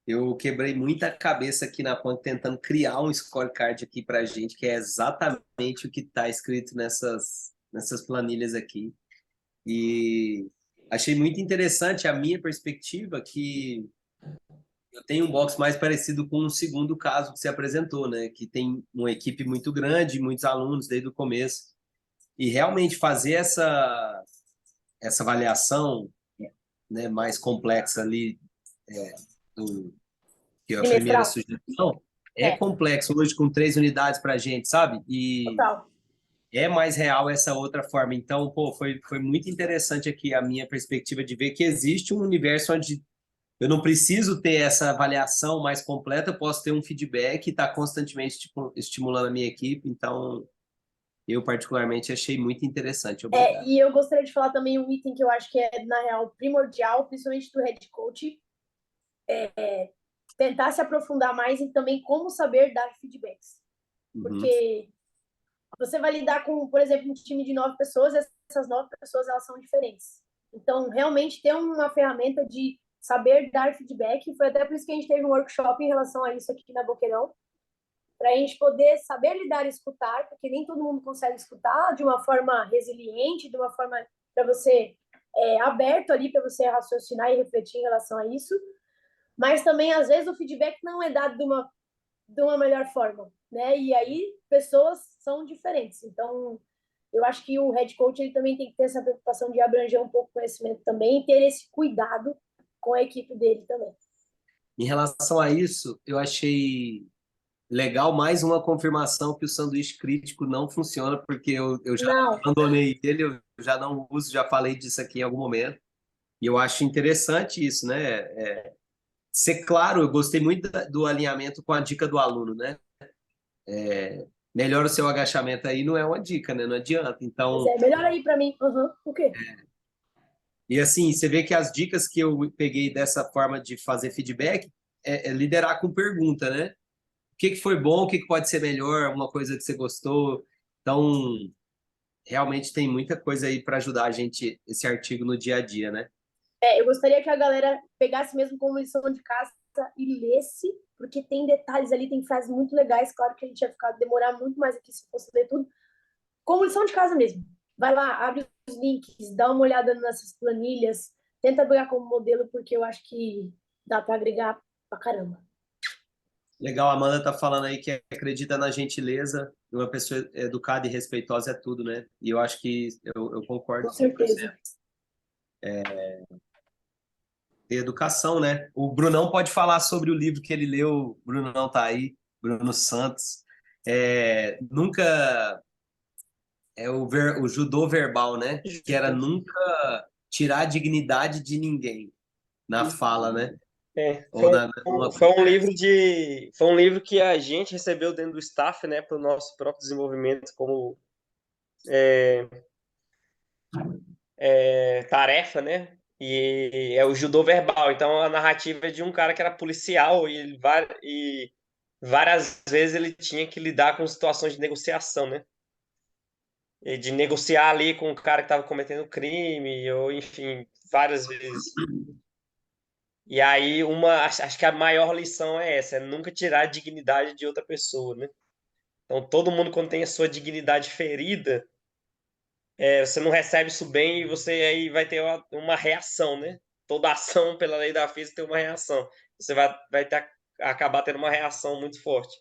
B: Eu quebrei muita cabeça aqui na ponta tentando criar um scorecard aqui para a gente, que é exatamente o que está escrito nessas planilhas aqui. E achei muito interessante a minha perspectiva, que eu tenho um box mais parecido com o segundo caso que você apresentou, né? Que tem uma equipe muito grande, muitos alunos desde o começo. E realmente fazer essa avaliação, né, mais complexa ali, do que é a primeira
D: Trimestral.
B: sugestão, é complexo hoje com 3 unidades para a gente, sabe? E
D: Total.
B: é mais real essa outra forma. Então, pô, foi muito interessante aqui a minha perspectiva de ver que existe um universo onde eu não preciso ter essa avaliação mais completa, eu posso ter um feedback e estar constantemente estimulando a minha equipe. Então, eu particularmente achei muito interessante. Obrigado.
D: E eu gostaria de falar também um item que eu acho que é, na real, primordial, principalmente do head coach, tentar se aprofundar mais em também como saber dar feedbacks. Porque você vai lidar com, por exemplo, um time de 9 pessoas, e essas 9 pessoas, elas são diferentes. Então, realmente, ter uma ferramenta de saber dar feedback, foi até por isso que a gente teve um workshop em relação a isso aqui na Boqueirão, para a gente poder saber lidar e escutar, porque nem todo mundo consegue escutar de uma forma resiliente, de uma forma para você aberto ali, para você raciocinar e refletir em relação a isso, mas também, às vezes, o feedback não é dado de uma melhor forma, né? E aí, pessoas são diferentes. Então, eu acho que o head coach ele também tem que ter essa preocupação de abranger um pouco o conhecimento também e ter esse cuidado com a equipe dele também.
B: Em relação a isso, eu achei legal mais uma confirmação que o sanduíche crítico não funciona, porque eu já
D: Não,
B: abandonei ele, eu já não uso, já falei disso aqui em algum momento. E eu acho interessante isso, né? Ser claro, eu gostei muito do alinhamento com a dica do aluno, né? Melhora o seu agachamento aí, não é uma dica, né? Não adianta.
D: mas
B: Então,
D: é melhor aí para mim. Uhum. O quê?
B: e assim, você vê que as dicas que eu peguei dessa forma de fazer feedback é liderar com pergunta, né? O que foi bom, o que pode ser melhor, alguma coisa que você gostou. Então, realmente tem muita coisa aí para ajudar a gente, esse artigo no dia a dia, né?
D: Eu gostaria que a galera pegasse mesmo como lição de casa e lesse, porque tem detalhes ali, tem frases muito legais. Claro que a gente ia demorar muito mais aqui se fosse ler tudo. Como lição de casa mesmo. Vai lá, abre os links, dá uma olhada nessas planilhas, tenta pegar como modelo, porque eu acho que dá para agregar pra caramba.
B: Legal, a Amanda tá falando aí que acredita na gentileza, uma pessoa educada e respeitosa é tudo, né? E eu acho que eu concordo
D: Com
B: 100%.
D: certeza.
B: E educação, né? O Brunão pode falar sobre o livro que ele leu, o Brunão tá aí, Bruno Santos. Nunca o judô verbal, né? Que era nunca tirar a dignidade de ninguém na fala, né?
E: É,
B: Ou numa
E: foi um
B: conversa.
E: livro foi um livro que a gente recebeu dentro do staff, né, para o nosso próprio desenvolvimento como tarefa, né? E é o judô verbal. Então a narrativa é de um cara que era policial e várias vezes ele tinha que lidar com situações de negociação, né? E de negociar ali com o cara que estava cometendo crime, ou enfim, várias vezes. E aí, acho que a maior lição é essa, é nunca tirar a dignidade de outra pessoa, né? Então, todo mundo, quando tem a sua dignidade ferida, você não recebe isso bem e você aí vai ter uma reação, né? Toda ação, pela lei da física, tem uma reação. Você acabar tendo uma reação muito forte.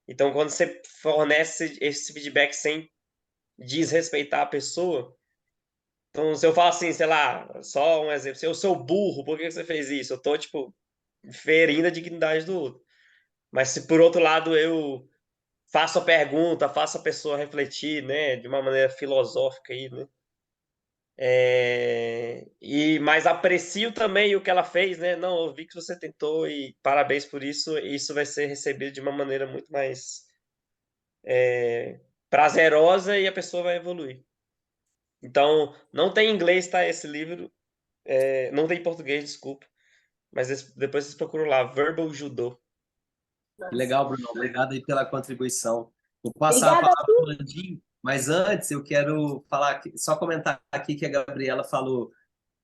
E: Então, quando você fornece esse feedback sem desrespeitar a pessoa, então, se eu falo assim, sei lá, só um exemplo, se eu sou burro, por que você fez isso? Eu tô, tipo, ferindo a dignidade do outro. Mas se por outro lado eu faço a pergunta, faço a pessoa refletir, né, de uma maneira filosófica aí, né? Mas aprecio também o que ela fez, né? Não, eu vi que você tentou e parabéns por isso. Isso vai ser recebido de uma maneira muito mais prazerosa e a pessoa vai evoluir. Então, não tem em inglês, tá? Esse livro, não tem em português, desculpa. Mas depois vocês procuram lá, Verbal Judô.
B: Legal, Bruno. Obrigado aí pela contribuição. Vou passar a
D: Obrigada a
B: palavra para o Landim, mas antes eu quero falar, só comentar aqui que a Gabriela falou: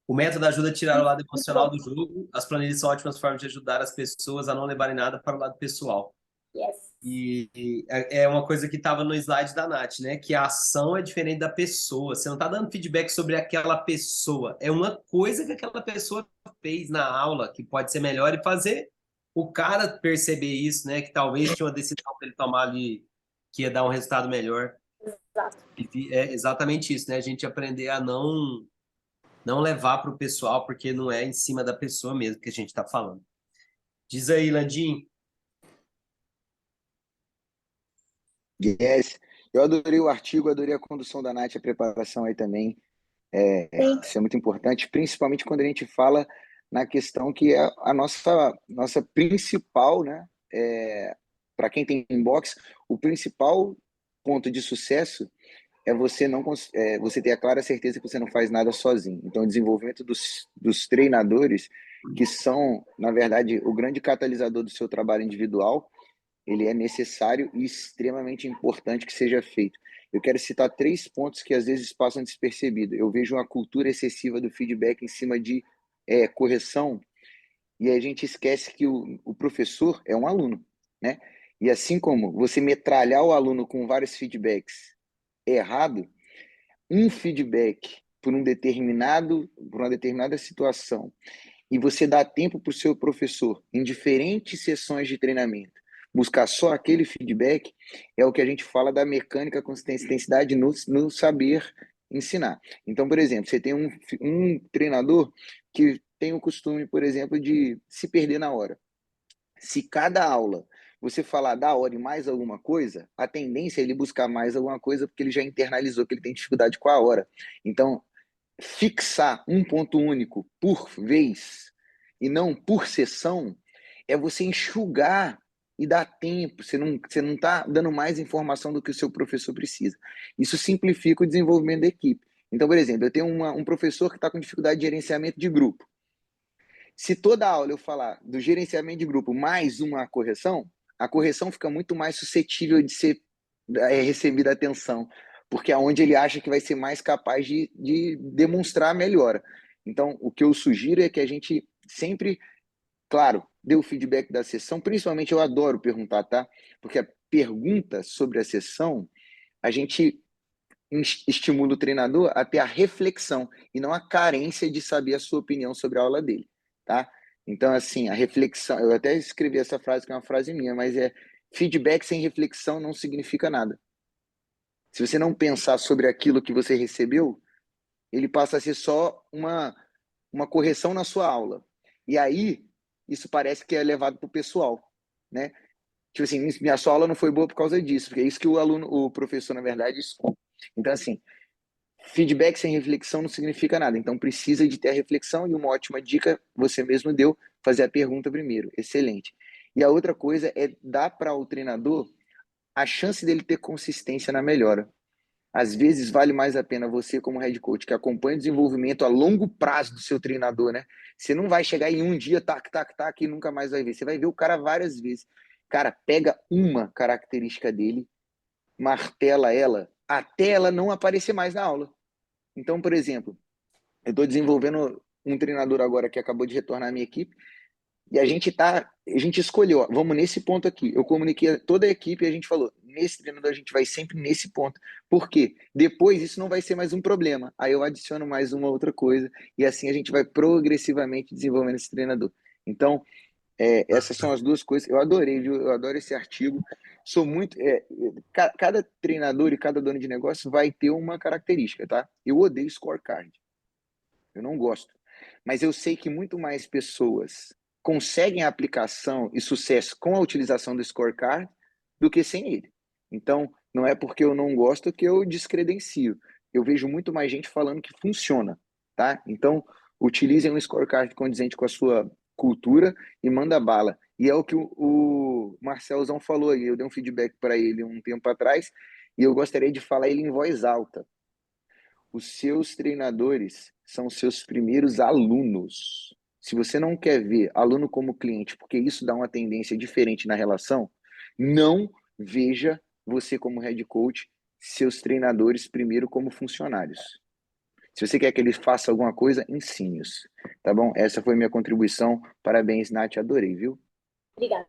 B: o método ajuda a tirar o lado emocional do jogo. As planilhas são ótimas formas de ajudar as pessoas a não levarem nada para o lado pessoal.
D: Yes.
B: E é uma coisa que estava no slide da Nath, né? Que a ação é diferente da pessoa. Você não está dando feedback sobre aquela pessoa. É uma coisa que aquela pessoa fez na aula que pode ser melhor e fazer o cara perceber isso, né? Que talvez tinha uma decisão para ele tomar ali que ia dar um resultado melhor.
D: Exato.
B: E é exatamente isso, né? A gente aprender a não levar para o pessoal, porque não é em cima da pessoa mesmo que a gente está falando. Diz aí, Landim.
F: Yes. Eu adorei o artigo, adorei a condução da Nath, a preparação aí também. Isso é muito importante, principalmente quando a gente fala na questão que é a nossa principal, né? Para quem tem inbox, o principal ponto de sucesso é você ter a clara certeza que você não faz nada sozinho. Então, o desenvolvimento dos treinadores, que são, na verdade, o grande catalisador do seu trabalho individual, ele é necessário e extremamente importante que seja feito. Eu quero citar 3 pontos que às vezes passam despercebidos. Eu vejo uma cultura excessiva do feedback em cima de correção, e a gente esquece que o professor é um aluno, né? E assim como você metralhar o aluno com vários feedbacks errado, um feedback por uma determinada situação e você dá tempo para o seu professor, em diferentes sessões de treinamento, buscar só aquele feedback, é o que a gente fala da mecânica, consistência e intensidade no saber ensinar. Então, por exemplo, você tem um treinador que tem o costume, por exemplo, de se perder na hora. Se cada aula você falar da hora e mais alguma coisa, a tendência é ele buscar mais alguma coisa porque ele já internalizou que ele tem dificuldade com a hora. Então, fixar um ponto único por vez e não por sessão é você enxugar e dar tempo. Você não está dando mais informação do que o seu professor precisa. Isso simplifica o desenvolvimento da equipe. Então, por exemplo, eu tenho um professor que está com dificuldade de gerenciamento de grupo. Se toda aula eu falar do gerenciamento de grupo mais uma correção, a correção fica muito mais suscetível de ser recebida atenção, porque é onde ele acha que vai ser mais capaz de demonstrar a melhora. Então, o que eu sugiro é que a gente sempre, claro, dê o feedback da sessão, principalmente eu adoro perguntar, tá? Porque a pergunta sobre a sessão, a gente estimula o treinador a ter a reflexão e não a carência de saber a sua opinião sobre a aula dele, tá? Então, assim, a reflexão, eu até escrevi essa frase, que é uma frase minha, mas é feedback sem reflexão não significa nada. Se você não pensar sobre aquilo que você recebeu, ele passa a ser só uma correção na sua aula. E aí, isso parece que é levado para o pessoal, né? Tipo assim, minha sua aula não foi boa por causa disso, porque é isso que o professor, na verdade, escuta. Então, assim, feedback sem reflexão não significa nada. Então, precisa de ter a reflexão e uma ótima dica, você mesmo deu, fazer a pergunta primeiro. Excelente. E a outra coisa é dar para o treinador a chance dele ter consistência na melhora. Às vezes vale mais a pena você, como head coach, que acompanha o desenvolvimento a longo prazo do seu treinador, né? Você não vai chegar em um dia, tac, tac, tac, e nunca mais vai ver. Você vai ver o cara várias vezes. Cara, pega uma característica dele, martela ela, até ela não aparecer mais na aula. Então, por exemplo, eu estou desenvolvendo um treinador agora que acabou de retornar à minha equipe, e a gente escolheu, ó, vamos nesse ponto aqui. Eu comuniquei a toda a equipe e a gente falou, nesse treinador a gente vai sempre nesse ponto. Por quê? Depois isso não vai ser mais um problema. Aí eu adiciono mais uma outra coisa e assim a gente vai progressivamente desenvolvendo esse treinador. Então, essas são as duas coisas. Eu adorei, viu? Eu adoro esse artigo. Sou muito. Cada treinador e cada dono de negócio vai ter uma característica, tá? Eu odeio scorecard. Eu não gosto. Mas eu sei que muito mais pessoas conseguem a aplicação e sucesso com a utilização do scorecard do que sem ele. Então, não é porque eu não gosto que eu descredencio. Eu vejo muito mais gente falando que funciona, tá? Então, utilizem um scorecard condizente com a sua cultura e manda bala. E é o que o Marcelzão falou aí. Eu dei um feedback para ele um tempo atrás e eu gostaria de falar ele em voz alta. Os seus treinadores são seus primeiros alunos. Se você não quer ver aluno como cliente, porque isso dá uma tendência diferente na relação, não veja você como head coach, seus treinadores primeiro como funcionários. Se você quer que eles façam alguma coisa, ensine-os. Tá bom? Essa foi minha contribuição. Parabéns, Nath. Adorei, viu?
D: Obrigada.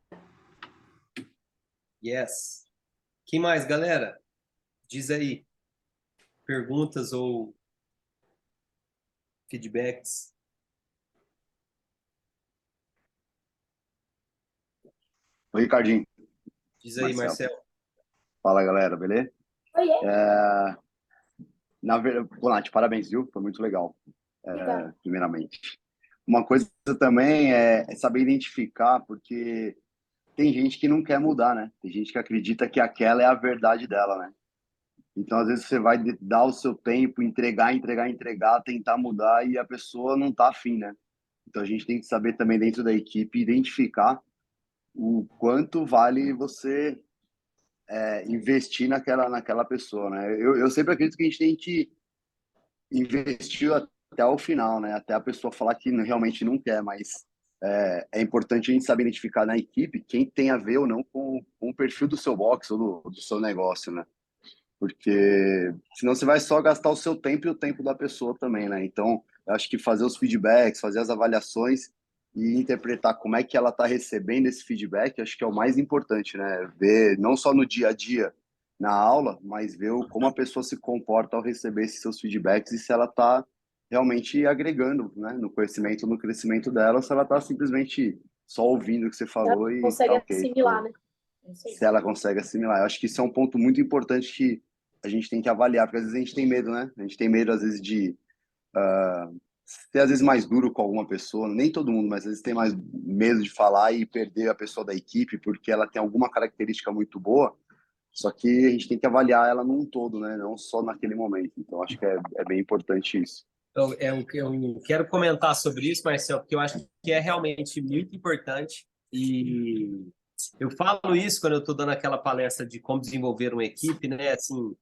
B: Yes. Que mais, galera? Diz aí. Perguntas ou feedbacks?
G: Oi, Ricardinho.
B: Diz aí, Marcelo.
G: Fala, galera, beleza?
D: Oiê.
G: Na verdade, Nath, parabéns, viu? Foi muito legal,
D: Obrigada.
G: primeiramente. Uma coisa também é saber identificar, porque tem gente que não quer mudar, né? Tem gente que acredita que aquela é a verdade dela, né? Então, às vezes, você vai dar o seu tempo, entregar, tentar mudar, e a pessoa não tá afim, né? Então, a gente tem que saber também, dentro da equipe, identificar o quanto vale você investir naquela pessoa, né? Eu sempre acredito que a gente tem que investir até o final, né? Até a pessoa falar que realmente não quer, mas é importante a gente saber identificar na equipe quem tem a ver ou não com o perfil do seu box ou do seu negócio, né? Porque senão você vai só gastar o seu tempo e o tempo da pessoa também, né? Então, eu acho que fazer os feedbacks, fazer as avaliações e interpretar como é que ela está recebendo esse feedback, acho que é o mais importante, né? Ver não só no dia a dia, na aula, mas ver como a pessoa se comporta ao receber esses seus feedbacks e se ela está realmente agregando, né, no conhecimento, no crescimento dela, ou se ela está simplesmente só ouvindo o que você falou e
D: Consegue
G: tá ok.
D: assimilar, né? É isso aí.
G: Se ela consegue assimilar. Eu acho que isso é um ponto muito importante que a gente tem que avaliar, porque às vezes a gente tem medo, né? A gente tem medo, às vezes, de ser, às vezes, mais duro com alguma pessoa. Nem todo mundo, mas às vezes tem mais medo de falar e perder a pessoa da equipe porque ela tem alguma característica muito boa. Só que a gente tem que avaliar ela num todo, né? Não só naquele momento. Então, acho que é bem importante isso.
B: Eu quero comentar sobre isso, Marcelo, porque eu acho que é realmente muito importante. E eu falo isso quando eu estou dando aquela palestra de como desenvolver uma equipe, né? Assim,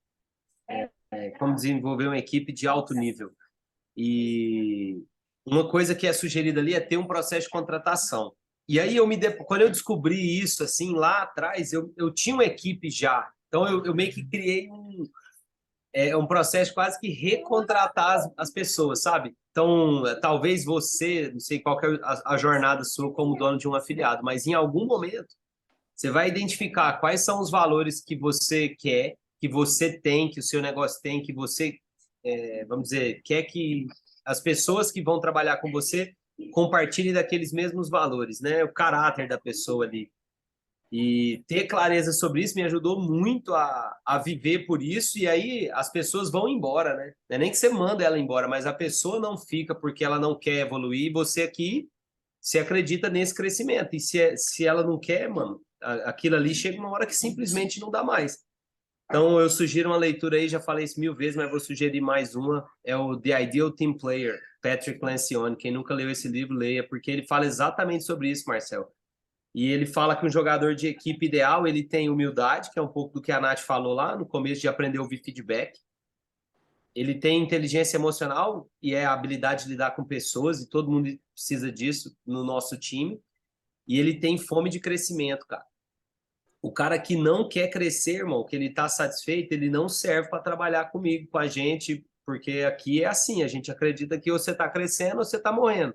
B: como desenvolver uma equipe de alto nível. E uma coisa que é sugerida ali é ter um processo de contratação. E aí, quando eu descobri isso, assim, lá atrás, eu tinha uma equipe já. Então, eu meio que criei um processo quase que recontratar as pessoas, sabe? Então, talvez você, não sei qual que é a jornada sua como dono de um afiliado, mas em algum momento você vai identificar quais são os valores que você quer, que você tem, que o seu negócio tem, que você, vamos dizer, quer que as pessoas que vão trabalhar com você compartilhem daqueles mesmos valores, né? O caráter da pessoa ali. E ter clareza sobre isso me ajudou muito a viver por isso, e aí as pessoas vão embora, né? Não é nem que você manda ela embora, mas a pessoa não fica porque ela não quer evoluir, e você aqui se acredita nesse crescimento. E se ela não quer, mano, aquilo ali chega uma hora que simplesmente não dá mais. Então eu sugiro uma leitura aí, já falei isso 1000 vezes, mas vou sugerir mais uma, é o The Ideal Team Player, Patrick Lencioni. Quem nunca leu esse livro, leia, porque ele fala exatamente sobre isso, Marcel. E ele fala que um jogador de equipe ideal, ele tem humildade, que é um pouco do que a Nath falou lá no começo, de aprender a ouvir feedback. Ele tem inteligência emocional e é a habilidade de lidar com pessoas, e todo mundo precisa disso no nosso time. E ele tem fome de crescimento, cara. O cara que não quer crescer, irmão, que ele tá satisfeito, ele não serve para trabalhar comigo, com a gente, porque aqui é assim, a gente acredita que ou você tá crescendo ou você tá morrendo.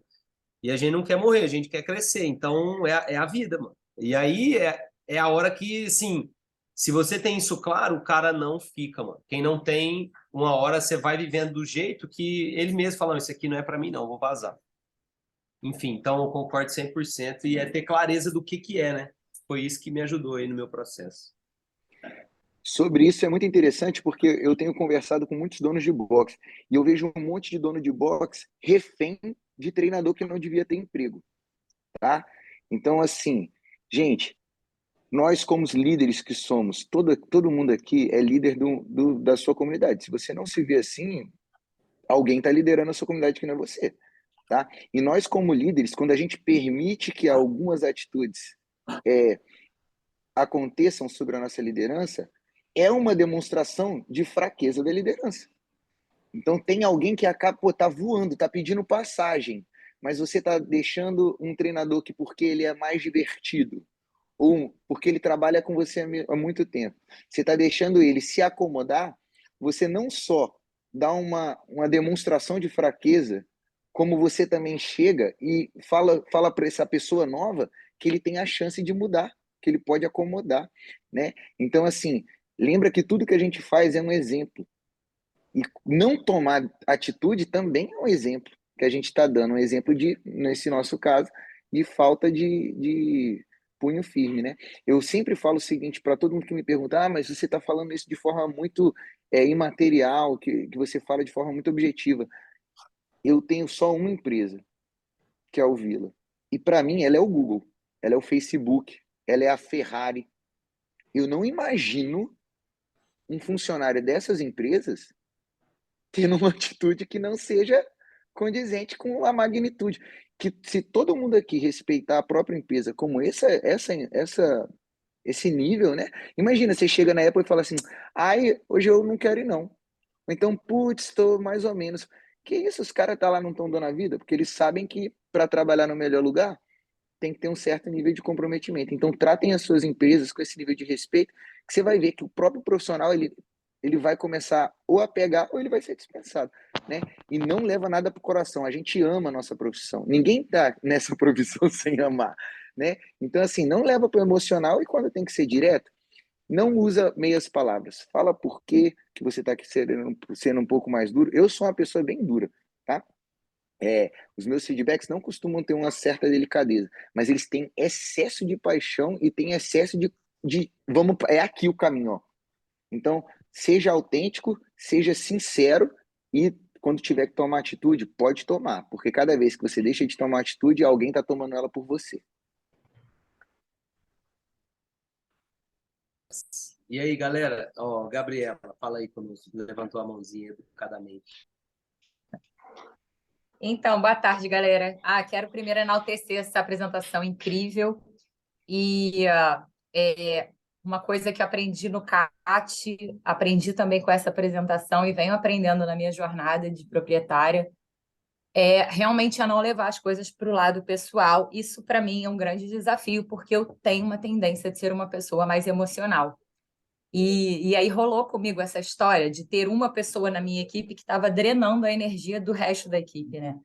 B: E a gente não quer morrer, a gente quer crescer. Então, é a vida, mano. E aí é a hora que, assim, se você tem isso claro, o cara não fica, mano. Quem não tem, uma hora você vai vivendo do jeito que ele mesmo fala, isso aqui não é para mim, não, vou vazar. Enfim, então eu concordo 100% e é ter clareza do que é, né? Foi isso que me ajudou aí no meu processo.
F: Sobre isso é muito interessante porque eu tenho conversado com muitos donos de boxe e eu vejo um monte de dono de boxe refém de treinador que não devia ter emprego, tá? Então, assim, gente, nós como os líderes que somos, todo mundo aqui é líder da sua comunidade. Se você não se vê assim, alguém está liderando a sua comunidade que não é você, tá? E nós como líderes, quando a gente permite que algumas atitudes aconteçam sobre a nossa liderança, é uma demonstração de fraqueza da liderança. Então tem alguém que acaba, tá voando, tá pedindo passagem, mas você tá deixando um treinador que porque ele é mais divertido, ou porque ele trabalha com você há muito tempo, você tá deixando ele se acomodar, você não só dá uma demonstração de fraqueza, como você também chega e fala para essa pessoa nova que ele tem a chance de mudar, que ele pode acomodar, né? Então, assim, lembra que tudo que a gente faz é um exemplo. E não tomar atitude também é um exemplo que a gente está dando, um exemplo de, nesse nosso caso, de falta de punho firme, né? Eu sempre falo o seguinte para todo mundo que me pergunta, mas você está falando isso de forma muito imaterial, que você fala de forma muito objetiva. Eu tenho só uma empresa, que é o Vila. E para mim, ela é o Google, ela é o Facebook, ela é a Ferrari. Eu não imagino um funcionário dessas empresas tendo uma atitude que não seja condizente com a magnitude. Que se todo mundo aqui respeitar a própria empresa como esse nível, né? Imagina, você chega na Apple e fala assim, ai, hoje eu não quero ir não. Ou então, putz, estou mais ou menos. Que isso, os caras tá lá não estão dando a vida? Porque eles sabem que para trabalhar no melhor lugar, tem que ter um certo nível de comprometimento. Então, tratem as suas empresas com esse nível de respeito, que você vai ver que o próprio profissional, ele vai começar ou a pegar ou ele vai ser dispensado, né? E não leva nada para o coração. A gente ama a nossa profissão. Ninguém está nessa profissão sem amar, né? Então, assim, não leva para o emocional e quando tem que ser direto, não usa meias palavras. Fala por que você está sendo um pouco mais duro. Eu sou uma pessoa bem dura. tá? Os meus feedbacks não costumam ter uma certa delicadeza, mas eles têm excesso de paixão e têm excesso vamos, é aqui o caminho, ó. Então, seja autêntico, seja sincero e quando tiver que tomar atitude, pode tomar, porque cada vez que você deixa de tomar atitude, alguém está tomando ela por você.
B: E aí, galera? Ó, Gabriela, fala aí conosco. Levantou a mãozinha educadamente.
H: Então, boa tarde, galera. Quero primeiro enaltecer essa apresentação incrível e uma coisa que aprendi no CAT, aprendi também com essa apresentação e venho aprendendo na minha jornada de proprietária, realmente a não levar as coisas para o lado pessoal. Isso, para mim, é um grande desafio, porque eu tenho uma tendência de ser uma pessoa mais emocional. E aí rolou comigo essa história de ter uma pessoa na minha equipe que estava drenando a energia do resto da equipe, né?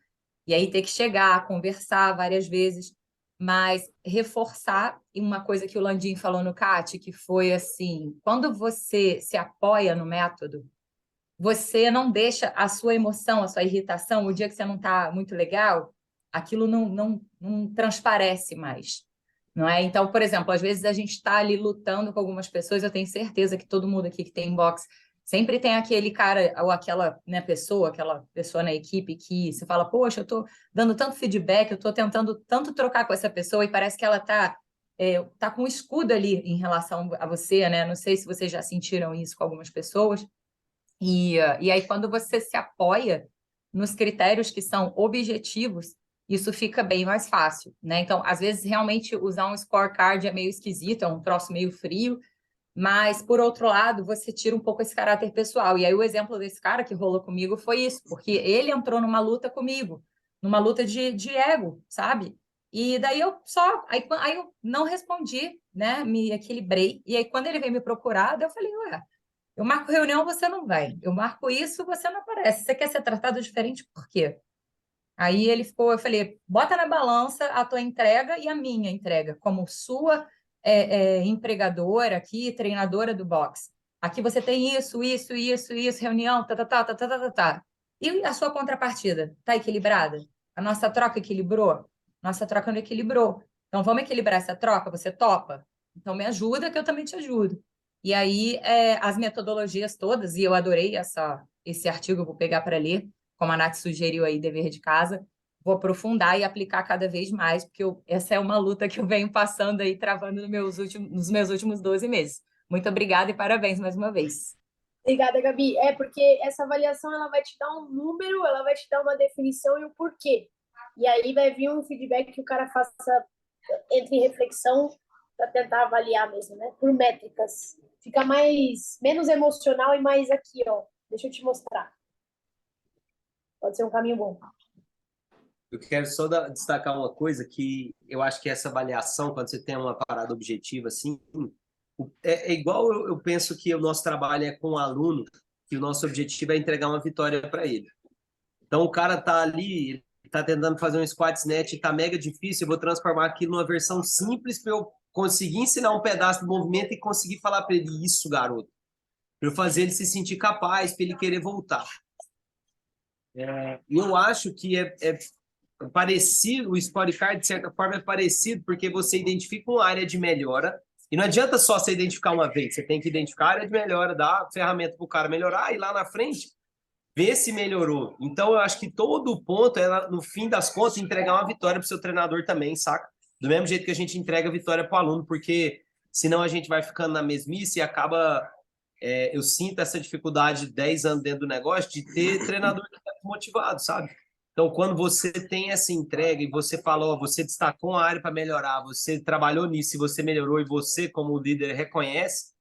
H: E aí ter que chegar, conversar várias vezes, mas reforçar, e uma coisa que o Landim falou no CAT, que foi assim, quando você se apoia no método, você não deixa a sua emoção, a sua irritação, o dia que você não está muito legal, aquilo não transparece mais. Não é? Então, por exemplo, às vezes a gente está ali lutando com algumas pessoas, eu tenho certeza que todo mundo aqui que tem inbox sempre tem aquele cara ou aquela, né, aquela pessoa na equipe que você fala, poxa, eu estou dando tanto feedback, eu estou tentando tanto trocar com essa pessoa e parece que ela tá com um escudo ali em relação a você, né? Não sei se vocês já sentiram isso com algumas pessoas. E aí, quando você se apoia nos critérios que são objetivos, isso fica bem mais fácil, né? Então, às vezes, realmente, usar um scorecard é meio esquisito, é um troço meio frio, mas, por outro lado, você tira um pouco esse caráter pessoal. E aí, o exemplo desse cara que rolou comigo foi isso, porque ele entrou numa luta comigo, numa luta de ego, sabe? E daí aí eu não respondi, né? Me equilibrei. E aí, quando ele veio me procurar, eu falei, ué, eu marco reunião, você não vai. Eu marco isso, você não aparece. Você quer ser tratado diferente por quê? Aí eu falei, bota na balança a tua entrega e a minha entrega, como sua empregadora aqui, treinadora do boxe. Aqui você tem isso, reunião, tá. E a sua contrapartida? Tá equilibrada? A nossa troca equilibrou? Nossa troca não equilibrou. Então, vamos equilibrar essa troca? Você topa? Então, me ajuda que eu também te ajudo. E aí, as metodologias todas, e eu adorei esse artigo, eu vou pegar para ler, como a Nath sugeriu aí, dever de casa, vou aprofundar e aplicar cada vez mais, porque essa é uma luta que eu venho passando aí, travando nos meus últimos 12 meses. Muito obrigada e parabéns mais uma vez.
D: Obrigada, Gabi. Porque essa avaliação ela vai te dar um número, ela vai te dar uma definição e o porquê. E aí vai vir um feedback que o cara faça entre reflexão para tentar avaliar mesmo, né? Por métricas. Fica menos emocional e mais aqui, ó. Deixa eu te mostrar. Pode ser um caminho bom.
B: Eu quero só destacar uma coisa que eu acho que essa avaliação, quando você tem uma parada objetiva, assim, é igual eu penso que o nosso trabalho é com o aluno, que o nosso objetivo é entregar uma vitória para ele. Então, o cara tá ali, ele tá tentando fazer um squat snatch, tá mega difícil, eu vou transformar aquilo numa versão simples para eu conseguir ensinar um pedaço do movimento e conseguir falar para ele, isso, garoto. Para eu fazer ele se sentir capaz, para ele querer voltar. E eu acho que é parecido, o scorecard, de certa forma, é parecido, porque você identifica uma área de melhora, e não adianta só você identificar uma vez, você tem que identificar a área de melhora, dar ferramenta para o cara melhorar, e lá na frente, ver se melhorou. Então, eu acho que todo o ponto é, no fim das contas, entregar uma vitória para o seu treinador também, saca? Do mesmo jeito que a gente entrega a vitória para o aluno, porque senão a gente vai ficando na mesmice e acaba... eu sinto essa dificuldade de 10 anos dentro do negócio de ter treinador que está motivado, sabe? Então, quando você tem essa entrega e você falou, você destacou uma área para melhorar, você trabalhou nisso e você melhorou e você, como líder, reconhece,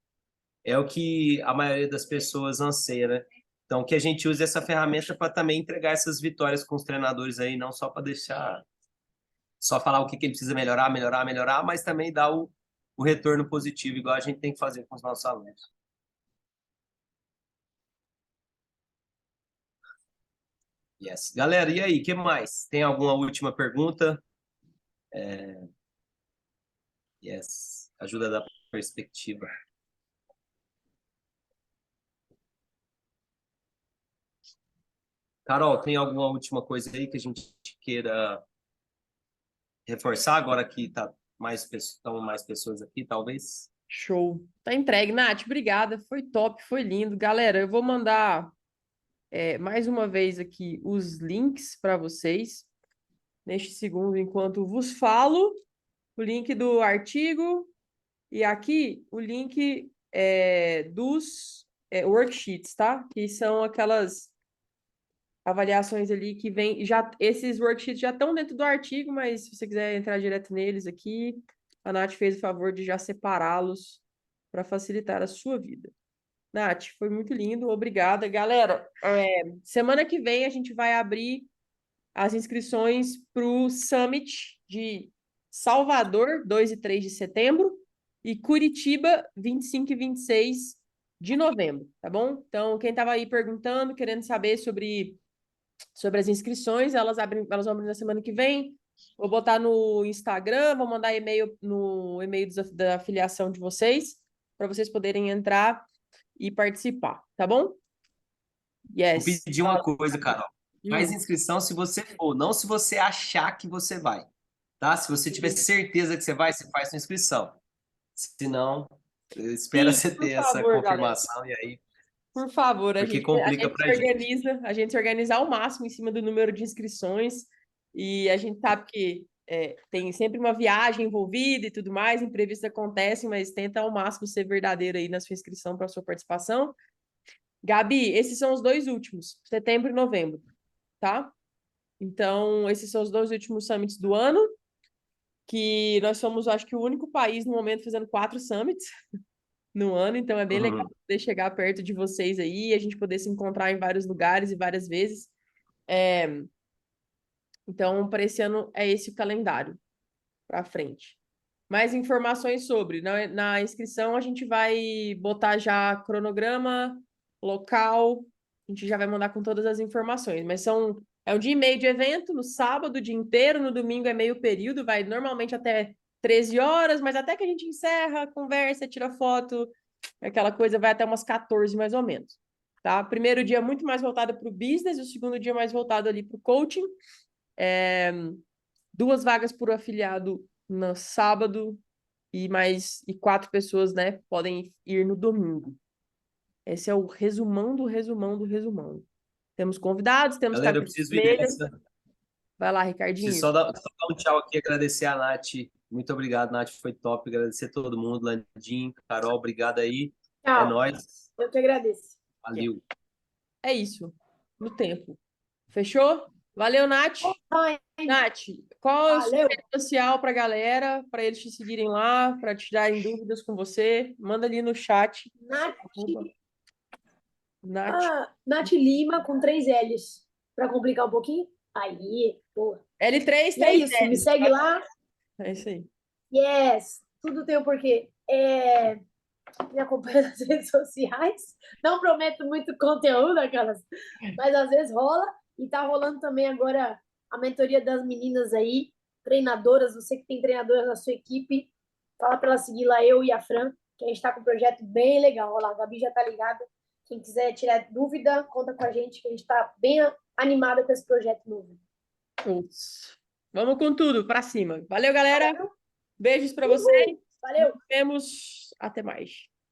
B: é o que a maioria das pessoas anseia, né? Então, que a gente use essa ferramenta para também entregar essas vitórias com os treinadores aí, não só para deixar, só falar o que ele precisa melhorar, mas também dar o retorno positivo, igual a gente tem que fazer com os nossos alunos. Yes. Galera, e aí, o que mais? Tem alguma última pergunta? Yes. Ajuda da perspectiva. Carol, tem alguma última coisa aí que a gente queira reforçar agora que estão mais pessoas aqui, talvez?
A: Show. Tá entregue, Nath. Obrigada. Foi top, foi lindo. Galera, eu vou mandar mais uma vez aqui os links para vocês. Neste segundo, enquanto vos falo, o link do artigo e aqui o link dos worksheets, tá? Que são aquelas avaliações ali que vem. Esses worksheets já estão dentro do artigo, mas se você quiser entrar direto neles aqui, a Nath fez o favor de já separá-los para facilitar a sua vida. Nath, foi muito lindo, obrigada. Galera, semana que vem a gente vai abrir as inscrições para o Summit de Salvador, 2 e 3 de setembro, e Curitiba, 25 e 26 de novembro, tá bom? Então, quem estava aí perguntando, querendo saber sobre as inscrições, elas vão abrir na semana que vem. Vou botar no Instagram, vou mandar e-mail no e-mail da afiliação de vocês, para vocês poderem entrar e participar, tá bom?
B: Vou
A: Yes.
B: pedir uma coisa, Carol. Faz
A: Hum.
B: inscrição se você for, não se você achar que você vai, tá? Se você tiver certeza que você vai, você faz sua inscrição. Se não, espera
A: Sim,
B: você
A: por
B: ter essa
A: favor,
B: confirmação e aí,
A: Por favor,
B: porque complica pra gente.
A: a gente se organiza ao máximo em cima do número de inscrições e a gente sabe que tem sempre uma viagem envolvida e tudo mais, imprevistos acontecem, mas tenta ao máximo ser verdadeiro aí na sua inscrição para a sua participação. Gabi, esses são os dois últimos, setembro e novembro, tá? Então, esses são os dois últimos summits do ano, que nós somos, acho que, o único país no momento fazendo 4 summits no ano, então é bem legal poder chegar perto de vocês aí, a gente poder se encontrar em vários lugares e várias vezes. Então, para esse ano é esse o calendário para frente. Mais informações sobre. Na inscrição a gente vai botar já cronograma, local, a gente já vai mandar com todas as informações, mas é um dia e meio de evento, no sábado o dia inteiro, no domingo é meio período, vai normalmente até 13 horas, mas até que a gente encerra, conversa, tira foto, aquela coisa vai até umas 14 mais ou menos, tá? Primeiro dia muito mais voltado para o business, e o segundo dia mais voltado ali para o coaching. 2 vagas por afiliado no sábado e 4 pessoas, né, podem ir no domingo. Esse é o resumão do resumão do resumão. Temos convidados, temos
B: Galera, eu
A: camisas
B: preciso ir
A: vermelhas.
B: nessa.
A: Vai lá, Ricardinho.
B: Preciso só dar um tchau aqui, agradecer a Nath. Muito obrigado, Nath, foi top. Agradecer a todo mundo, Landim, Carol, obrigado aí.
D: Tchau.
B: É nóis.
D: Eu que agradeço.
B: Valeu.
A: É isso, no tempo. Fechou? Valeu, Nath.
D: Ai,
A: Nath, qual é o seu
D: valeu.
A: rede social para a galera, para eles te seguirem lá, para te darem dúvidas com você? Manda ali no chat.
D: Nath,
A: Nath.
D: Nath Lima com 3 L's. Para complicar um pouquinho? Aí, pô.
A: L3,
D: E é isso, me segue lá.
A: É isso aí.
D: Yes, tudo tem um porquê. Me acompanha nas redes sociais. Não prometo muito conteúdo, aquelas, mas às vezes rola. E tá rolando também agora a mentoria das meninas aí, treinadoras. Você que tem treinadoras na sua equipe, fala para ela seguir lá, eu e a Fran, que a gente tá com um projeto bem legal. Olha lá, a Gabi já tá ligada. Quem quiser tirar dúvida, conta com a gente, que a gente tá bem animada com esse projeto novo.
A: Vamos com tudo, para cima. Valeu, galera. Beijos para vocês.
D: Valeu.
A: Nos vemos. Até mais.